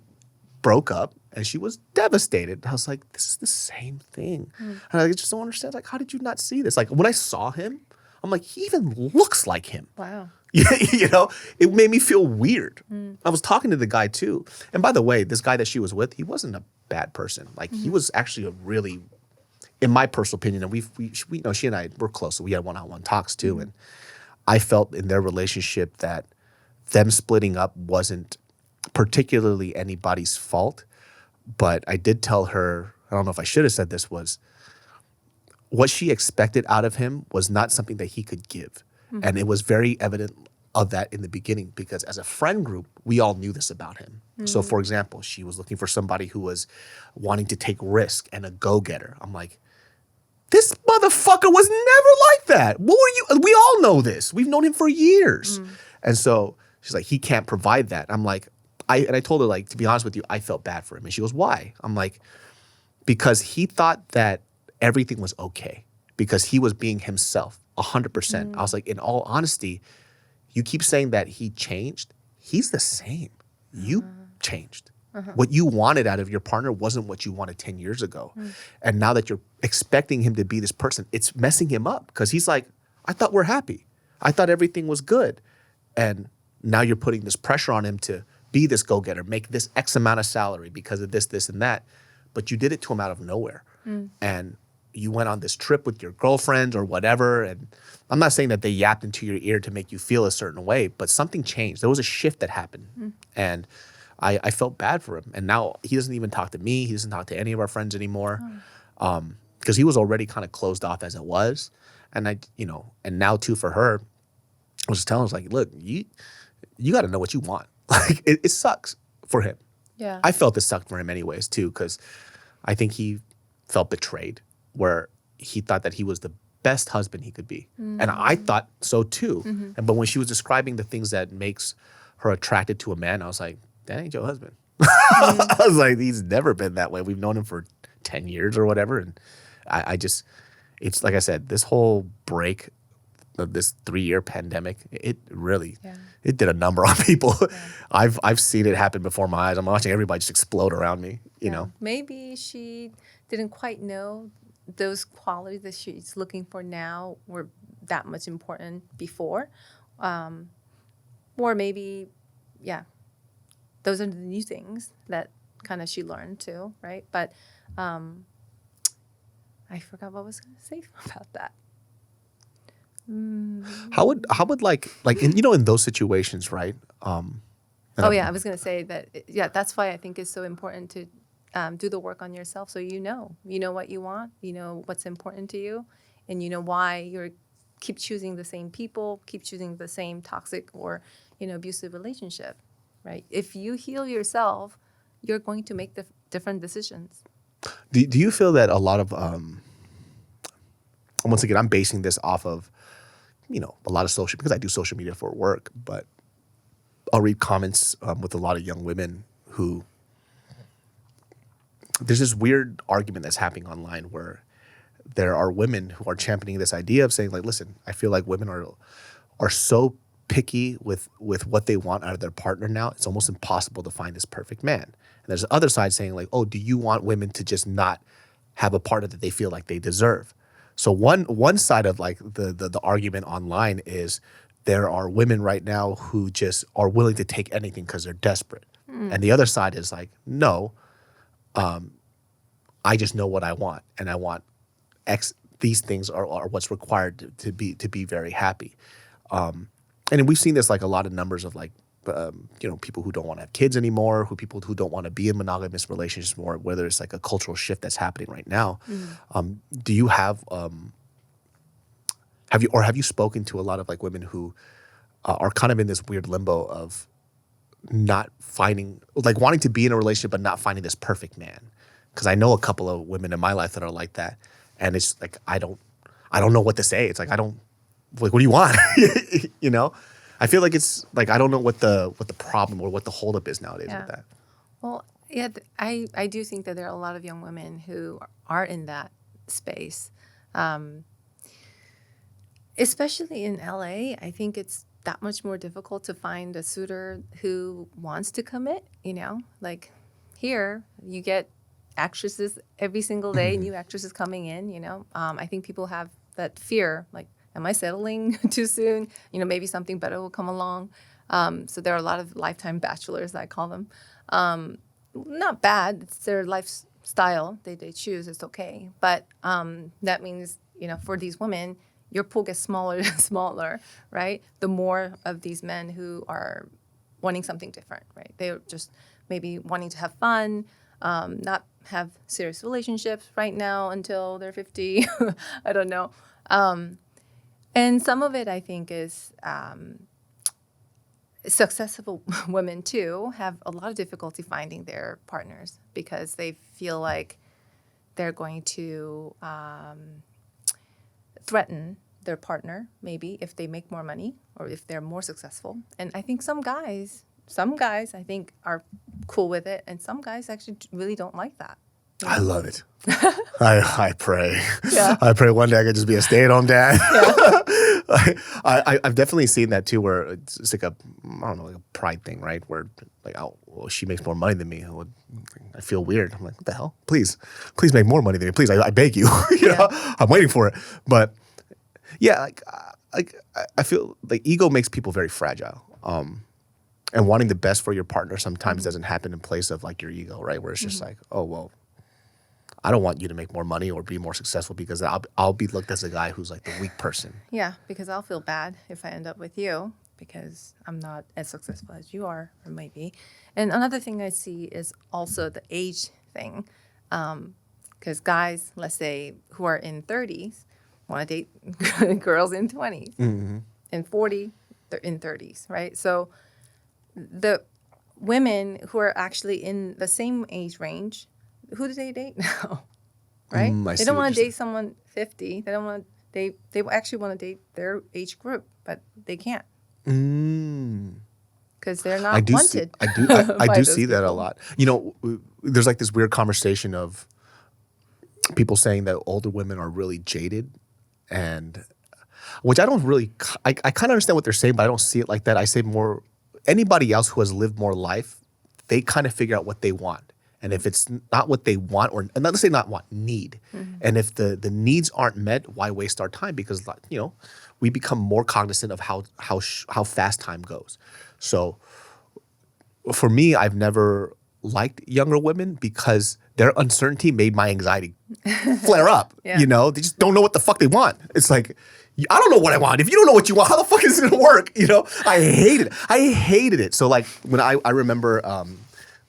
broke up and she was devastated. I was like, this is the same thing. And I just don't understand. Like, how did you not see this? Like, when I saw him, I'm like, he even looks like him. Wow. It made me feel weird. I was talking to the guy too. And by the way, this guy that she was with, he wasn't a bad person. Like he was actually a really, in my personal opinion, and we know she and I were close, so we had one-on-one talks too. And I felt in their relationship that them splitting up wasn't particularly anybody's fault. But I did tell her, I don't know if I should have said this, was what she expected out of him was not something that he could give. And it was very evident of that in the beginning because as a friend group, we all knew this about him. So for example, she was looking for somebody who was wanting to take risk and a go-getter. I'm like, this motherfucker was never like that. What were you? We all know this. We've known him for years. And so she's like, he can't provide that. I'm like, I told her, like, to be honest with you, I felt bad for him. And she goes, why? I'm like, because he thought that everything was okay because he was being himself 100%. I was like, in all honesty, you keep saying that he changed. He's the same. You changed. What you wanted out of your partner wasn't what you wanted 10 years ago. And now that you're expecting him to be this person, it's messing him up because he's like, I thought we're happy. I thought everything was good. And now you're putting this pressure on him to be this go-getter, make this X amount of salary because of this, this, and that. But you did it to him out of nowhere. And you went on this trip with your girlfriend or whatever. And I'm not saying that they yapped into your ear to make you feel a certain way, but something changed. There was a shift that happened. And I felt bad for him. And now he doesn't even talk to me. He doesn't talk to any of our friends anymore. Because he was already kind of closed off as it was. And and now too for her, I was just telling her, I was like, look, you got to know what you want. Like it sucks for him. Yeah. I felt it sucked for him anyways too, because I think he felt betrayed where he thought that he was the best husband he could be. And I thought so too. But when she was describing the things that makes her attracted to a man, I was like, that ain't your husband. I was like, he's never been that way. We've known him for 10 years or whatever. And I just, it's like I said, this whole break of this 3-year pandemic, it really, it did a number on people. I've seen it happen before my eyes. I'm watching everybody just explode around me, you know. Maybe she didn't quite know those qualities that she's looking for now were that much important before. Or maybe, those are the new things that kind of she learned too, right? But I forgot what I was going to say about that. How would like in, in those situations, right? I was going to say that, that's why I think it's so important to do the work on yourself so you know what you want, you know what's important to you, and you know why you're keep choosing the same people, keep choosing the same toxic or, abusive relationship, right? If you heal yourself, you're going to make the different decisions. Do you feel that a lot of, once again, I'm basing this off of, a lot of social, because I do social media for work, but I'll read comments with a lot of young women who, there's this weird argument that's happening online where there are women who are championing this idea of saying, like, listen, I feel like women are so picky with what they want out of their partner now, it's almost impossible to find this perfect man. And there's the other side saying, like, oh, do you want women to just not have a partner that they feel like they deserve? So one side of like the argument online is there are women right now who just are willing to take anything because they're desperate. And the other side is like, no, I just know what I want, and I want X. These things are what's required to be very happy. And we've seen this like a lot of numbers of like people who don't want to have kids anymore, people who don't want to be in monogamous relationships more, whether it's like a cultural shift that's happening right now. Do you have you spoken to a lot of like women who are kind of in this weird limbo of not finding, like wanting to be in a relationship but not finding this perfect man? Because I know a couple of women in my life that are like that, and it's like I don't know what to say. It's like what do you want? You know, I feel like it's like I don't know what the problem or what the holdup is nowadays with that. Well, yeah, I do think that there are a lot of young women who are in that space, especially in LA. I think it's that much more difficult to find a suitor who wants to commit. You know, like here you get actresses every single day, new actresses coming in. You know, I think people have that fear, like, am I settling too soon? You know, maybe something better will come along. So there are a lot of lifetime bachelors, I call them. Not bad. It's their lifestyle. They choose. It's okay. But that means, you know, for these women, your pool gets smaller and smaller, right? The more of these men who are wanting something different, right? They're just maybe wanting to have fun, not have serious relationships right now until they're 50. I don't know. And some of it, I think, is successful women, too, have a lot of difficulty finding their partners because they feel like they're going to threaten their partner, maybe, if they make more money or if they're more successful. And I think some guys, I think, are cool with it, and some guys actually really don't like that. You know? I love it. I pray. Yeah. I pray one day I could just be a stay-at-home dad. Yeah. I've definitely seen that too, where it's like a pride thing, right? Where like, oh, well, she makes more money than me. I feel weird. I'm like, what the hell? Please make more money than me. Please, I beg you. You know, I'm waiting for it. But yeah, like I feel like ego makes people very fragile. And wanting the best for your partner sometimes doesn't happen in place of like your ego, right? Where it's just like, oh, well, I don't want you to make more money or be more successful because I'll be looked as a guy who's like the weak person. Yeah, because I'll feel bad if I end up with you because I'm not as successful as you are or might be. And another thing I see is also the age thing. Because guys, let's say, who are in 30s want to date girls in 20s. Mm-hmm. And 40, they're in 30s, right? So the women who are actually in the same age range, who do they date now, right? They don't want to date someone 50. They don't want to. They actually want to date their age group, but they can't because they're not wanted. I do see that a lot. You know, there's like this weird conversation of people saying that older women are really jaded, and which I don't really. I kind of understand what they're saying, but I don't see it like that. I say more. Anybody else who has lived more life, they kind of figure out what they want. And if it's not what they want, or and let's say not want, need. Mm-hmm. And if the needs aren't met, why waste our time? Because, you know, we become more cognizant of how fast time goes. So for me, I've never liked younger women because their uncertainty made my anxiety flare up. Yeah. You know, they just don't know what the fuck they want. It's like, I don't know what I want. If you don't know what you want, how the fuck is it gonna work? You know, I hated it. So like when I remember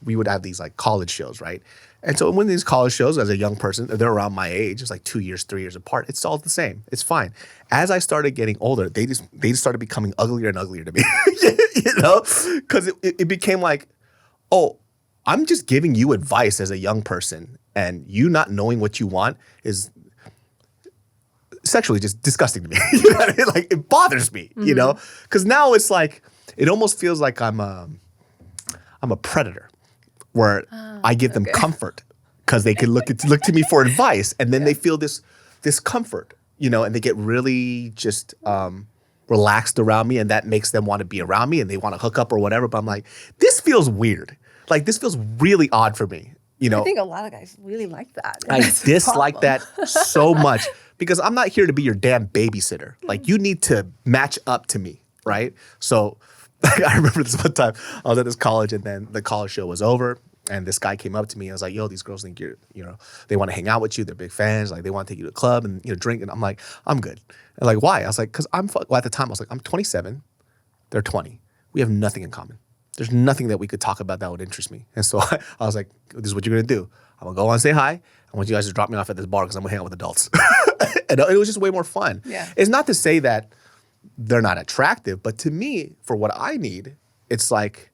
we would have these like college shows, right? And so when these college shows, as a young person, they're around my age, it's like 2 years, 3 years apart. It's all the same. It's fine. As I started getting older, they just started becoming uglier and uglier to me. You know, because it became like, oh, I'm just giving you advice as a young person, and you not knowing what you want is sexually just disgusting to me. You know what I mean? Like, it bothers me, you know? Because now it's like, it almost feels like I'm a predator where I give them comfort because they can look to me for advice, and then they feel this comfort, you know, and they get really just relaxed around me, and that makes them want to be around me and they want to hook up or whatever. But I'm like, this feels weird. Like, this feels really odd for me, you know? I think a lot of guys really like that. I dislike that so much because I'm not here to be your damn babysitter. Like, you need to match up to me, right? So I remember this one time I was at this college, and then the college show was over, and this guy came up to me and was like, yo, these girls think you're, you know, they want to hang out with you. They're big fans. Like, they want to take you to a club and, you know, drink. And I'm like, I'm good. And like, why? I was like, because at the time I was like, I'm 27. They're 20. We have nothing in common. there's nothing that we could talk about that would interest me. And so I was like, this is what you're going to do. I'm going to go on and say hi. I want you guys to drop me off at this bar because I'm going to hang out with adults. And it was just way more fun. Yeah. It's not to say that they're not attractive, but to me, for what I need, it's like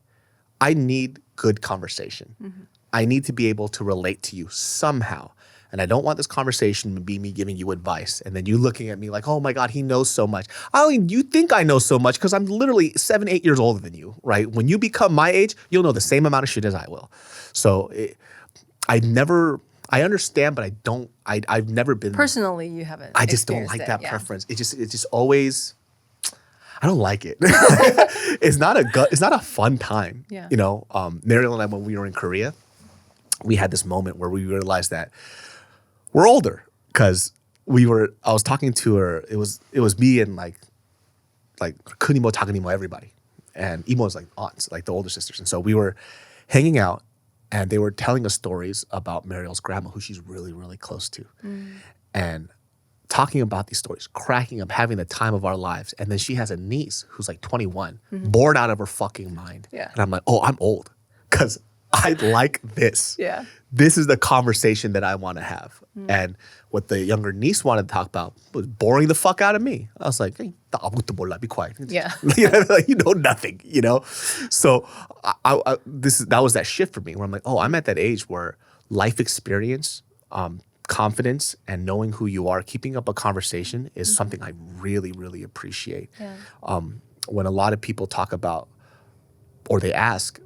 I need good conversation. I need to be able to relate to you somehow. And I don't want this conversation to be me giving you advice and then you looking at me like, oh my God, he knows so much. I mean, you think I know so much because I'm literally 7, 8 years older than you, right? When you become my age, you'll know the same amount of shit as I will. So I understand, but I've never been. Personally, you haven't. I just don't like that preference. It just always, I don't like it. It's not a fun time. Yeah. You know, Mariel and I, when we were in Korea, we had this moment where we realized that we're older because I was talking to her. It was me and like Kunimo, Takanimo, everybody. And Imo was like aunts, like the older sisters. And so we were hanging out and they were telling us stories about Mariel's grandma, who she's really, really close to. And talking about these stories, cracking up, having the time of our lives. And then she has a niece who's like 21, bored out of her fucking mind. Yeah. And I'm like, oh, I'm old because I like this. Yeah. This is the conversation that I want to have. And what the younger niece wanted to talk about was boring the fuck out of me. I was like, hey, be quiet. Yeah. Like, you know nothing, you know? So that was that shift for me where I'm like, oh, I'm at that age where life experience, confidence, and knowing who you are, keeping up a conversation is something I really, really appreciate. Yeah. When a lot of people talk about, or they ask,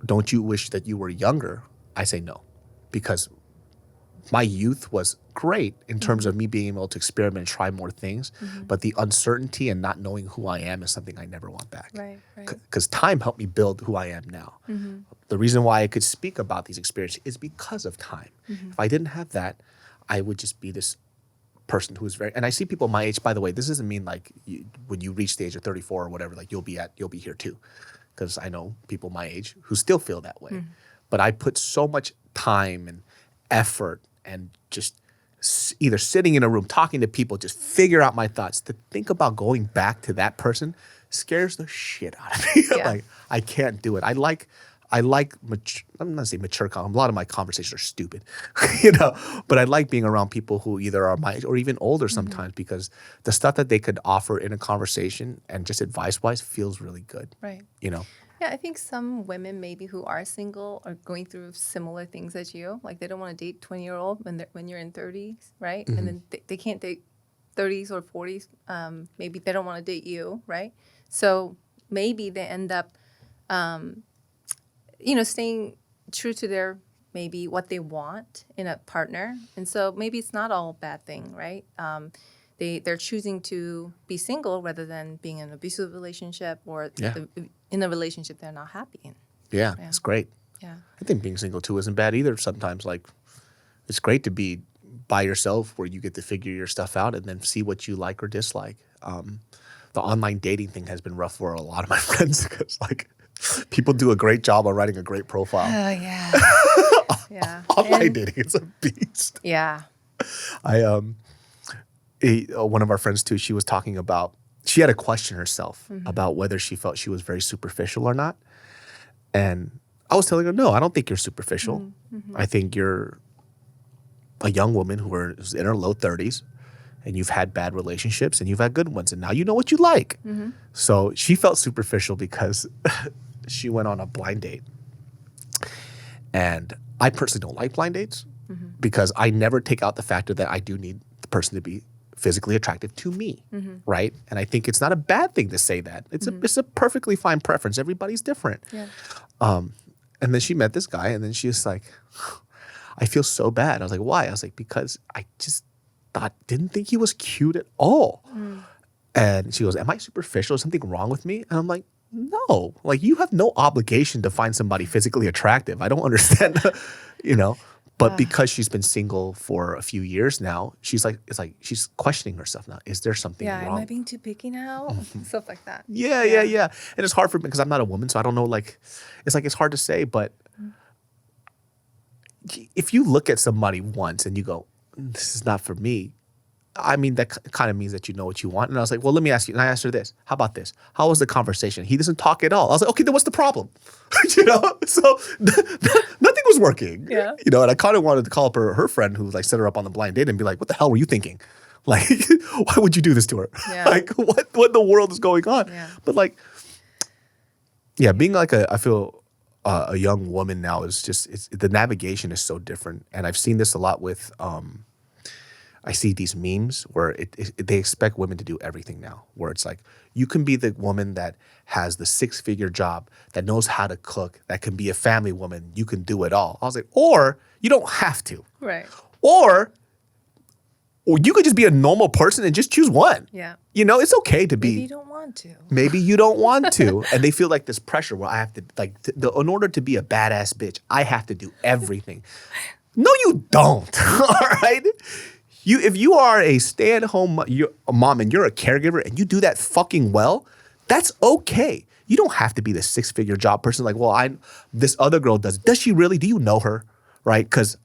don't you wish that you were younger? I say no, because my youth was great in terms of me being able to experiment and try more things, but the uncertainty and not knowing who I am is something I never want back. Right. Because time helped me build who I am now. The reason why I could speak about these experiences is because of time. If I didn't have that, I would just be this person who is very, and I see people my age, by the way, this doesn't mean like when you reach the age of 34 or whatever, like you'll be here too. Because I know people my age who still feel that way. But I put so much time and effort and just either sitting in a room, talking to people, just figure out my thoughts. To think about going back to that person scares the shit out of me. Yeah. Like, I can't do it. I like, I'm not gonna say mature, a lot of my conversations are stupid, you know, but I like being around people who either are my age or even older sometimes because the stuff that they could offer in a conversation and just advice-wise feels really good. Right. You know? Yeah, I think some women maybe who are single are going through similar things as you. Like they don't want to date 20-year-old when you're in 30s, right? And then they can't date 30s or 40s. Maybe they don't want to date you, right? So maybe they end up, staying true to their maybe what they want in a partner. And so maybe it's not all a bad thing, right? They're choosing to be single rather than being in an abusive relationship or in a relationship they're not happy in. Yeah, it's great. Yeah. I think being single too isn't bad either sometimes. Like, it's great to be by yourself where you get to figure your stuff out and then see what you like or dislike. The online dating thing has been rough for a lot of my friends because like people do a great job of writing a great profile. Oh, yeah. Yeah. Online dating is a beast. Yeah. One of our friends too, she was talking about, she had to question herself about whether she felt she was very superficial or not. And I was telling her, no, I don't think you're superficial. I think you're a young woman who is in her low 30s and you've had bad relationships and you've had good ones and now you know what you like. So she felt superficial because she went on a blind date. And I personally don't like blind dates because I never take out the factor that I do need the person to be physically attractive to me, right? And I think it's not a bad thing to say that. It's a perfectly fine preference. Everybody's different. Yeah. And then she met this guy, and then she was like, I feel so bad. I was like, why? I was like, because I just didn't think he was cute at all. And she goes, am I superficial? Is something wrong with me? And I'm like, no. Like, you have no obligation to find somebody physically attractive. I don't understand, you know? But because she's been single for a few years now, she's like, she's questioning herself now. Is there something wrong? Am I being too picky now? Stuff like that. Yeah. And it's hard for me because I'm not a woman, so I don't know, it's hard to say, but if you look at somebody once and you go, this is not for me, I mean, that kind of means that you know what you want. And I was like, well, let me ask you. And I asked her this. How about this? How was the conversation? He doesn't talk at all. I was like, okay, then what's the problem? So nothing was working. Yeah. And I kind of wanted to call up her friend who like set her up on the blind date and be like, what the hell were you thinking? Like, why would you do this to her? Yeah. Like, what in the world is going on? Yeah. But like, yeah, being like I feel a young woman now is just, the navigation is so different. And I've seen this a lot with, I see these memes where they expect women to do everything now, where it's like, you can be the woman that has the 6-figure job, that knows how to cook, that can be a family woman, you can do it all. I was like, or you don't have to. Right. Or you could just be a normal person and just choose one. Yeah. It's okay to be. Maybe you don't want to. Maybe you don't want to. And they feel like this pressure where I have to, like, in order to be a badass bitch, I have to do everything. No, you don't. All right? If you are a stay-at-home mom and you're a caregiver and you do that fucking well, that's okay. You don't have to be the 6-figure job person. Like, well, this other girl does. Does she really? Do you know her? Right? Because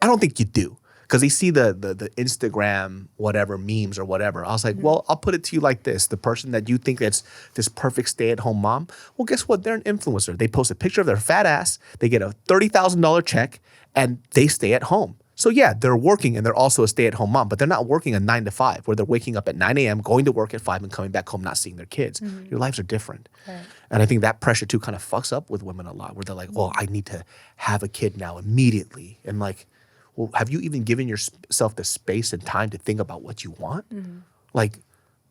I don't think you do. Because they see the Instagram, whatever, memes or whatever. I was like, well, I'll put it to you like this. The person that you think that's this perfect stay-at-home mom, well, guess what? They're an influencer. They post a picture of their fat ass. They get a $30,000 check, and they stay at home. So yeah, they're working and they're also a stay-at-home mom, but they're not working a 9 to 5 where they're waking up at 9 a.m., going to work at 5 and coming back home, not seeing their kids. Your lives are different. Right. And I think that pressure too kind of fucks up with women a lot, where they're like, well, I need to have a kid now immediately. And like, well, have you even given yourself the space and time to think about what you want? Like,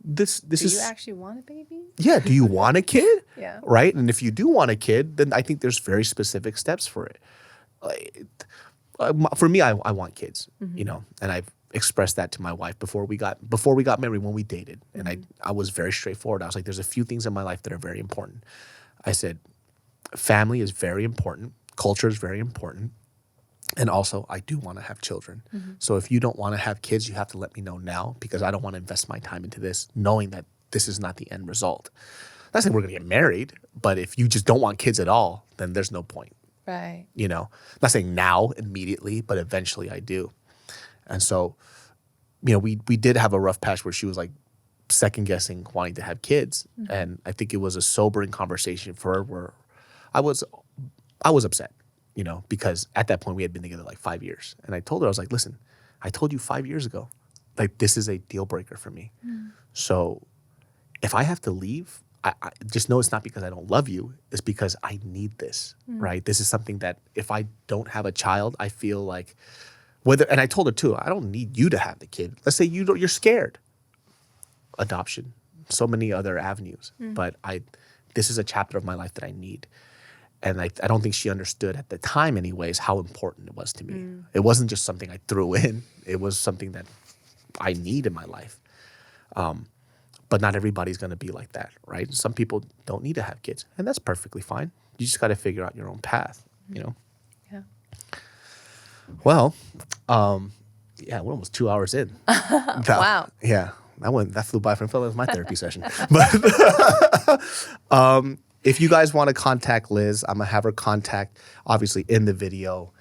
this is... Do you actually want a baby? Yeah, do you want a kid? Yeah. Right? And if you do want a kid, then I think there's very specific steps for it. For me, I want kids, and I've expressed that to my wife before we got married, when we dated. And I was very straightforward. I was like, there's a few things in my life that are very important. I said, family is very important. Culture is very important. And also, I do want to have children. So if you don't want to have kids, you have to let me know now, because I don't want to invest my time into this, knowing that this is not the end result. Not saying we're going to get married, but if you just don't want kids at all, then there's no point. Right. Not saying now immediately, but eventually I do. And so, we did have a rough patch where she was like second guessing wanting to have kids. And I think it was a sobering conversation for her, where I was upset. Because at that point we had been together like 5 years. And I told her, I was like, listen, I told you 5 years ago, like, this is a deal breaker for me. So if I have to leave, I just know it's not because I don't love you. It's because I need this, right? This is something that if I don't have a child, I feel like and I told her too, I don't need you to have the kid. Let's say you're scared. Adoption, so many other avenues. But this is a chapter of my life that I need. And I don't think she understood at the time anyways how important it was to me. It wasn't just something I threw in. It was something that I need in my life. But not everybody's going to be like that, right? Some people don't need to have kids, and that's perfectly fine. You just got to figure out your own path, Yeah. Well, we're almost 2 hours in. Wow. Yeah, that flew by. I felt like it was my therapy session. But if you guys want to contact Liz, I'm gonna have her contact, obviously, in the video,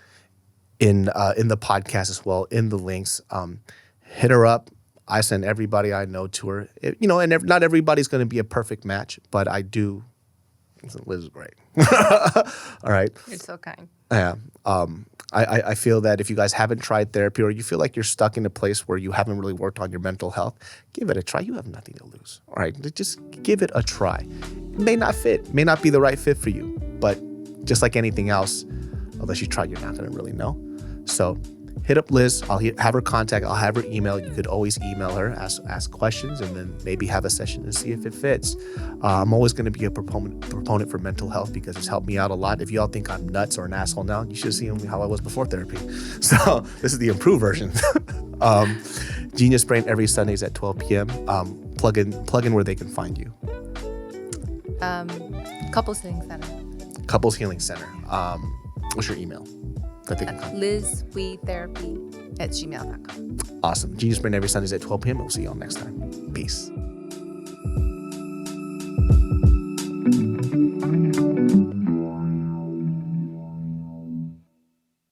in the podcast as well, in the links. Hit her up. I send everybody I know to her. And not everybody's going to be a perfect match, but I do. Liz is great. All right. You're so kind. Yeah. I feel that if you guys haven't tried therapy, or you feel like you're stuck in a place where you haven't really worked on your mental health, give it a try. You have nothing to lose. All right. Just give it a try. It may not fit, may not be the right fit for you, but just like anything else, unless you try, you're not going to really know. So hit up Liz. I'll have her contact. I'll have her email. You could always email her, ask questions, and then maybe have a session and see if it fits. I'm always going to be a proponent for mental health, because it's helped me out a lot. If y'all think I'm nuts or an asshole now, you should have seen how I was before therapy. So this is the improved version. Genius Brain every Sundays at 12 p.m. Plug in where they can find you. Couples Healing Center. Couples Healing Center. What's your email? LizWeTherapy@gmail.com. Awesome. Genius Brain every Sundays at 12 p.m. We'll see y'all next time. Peace.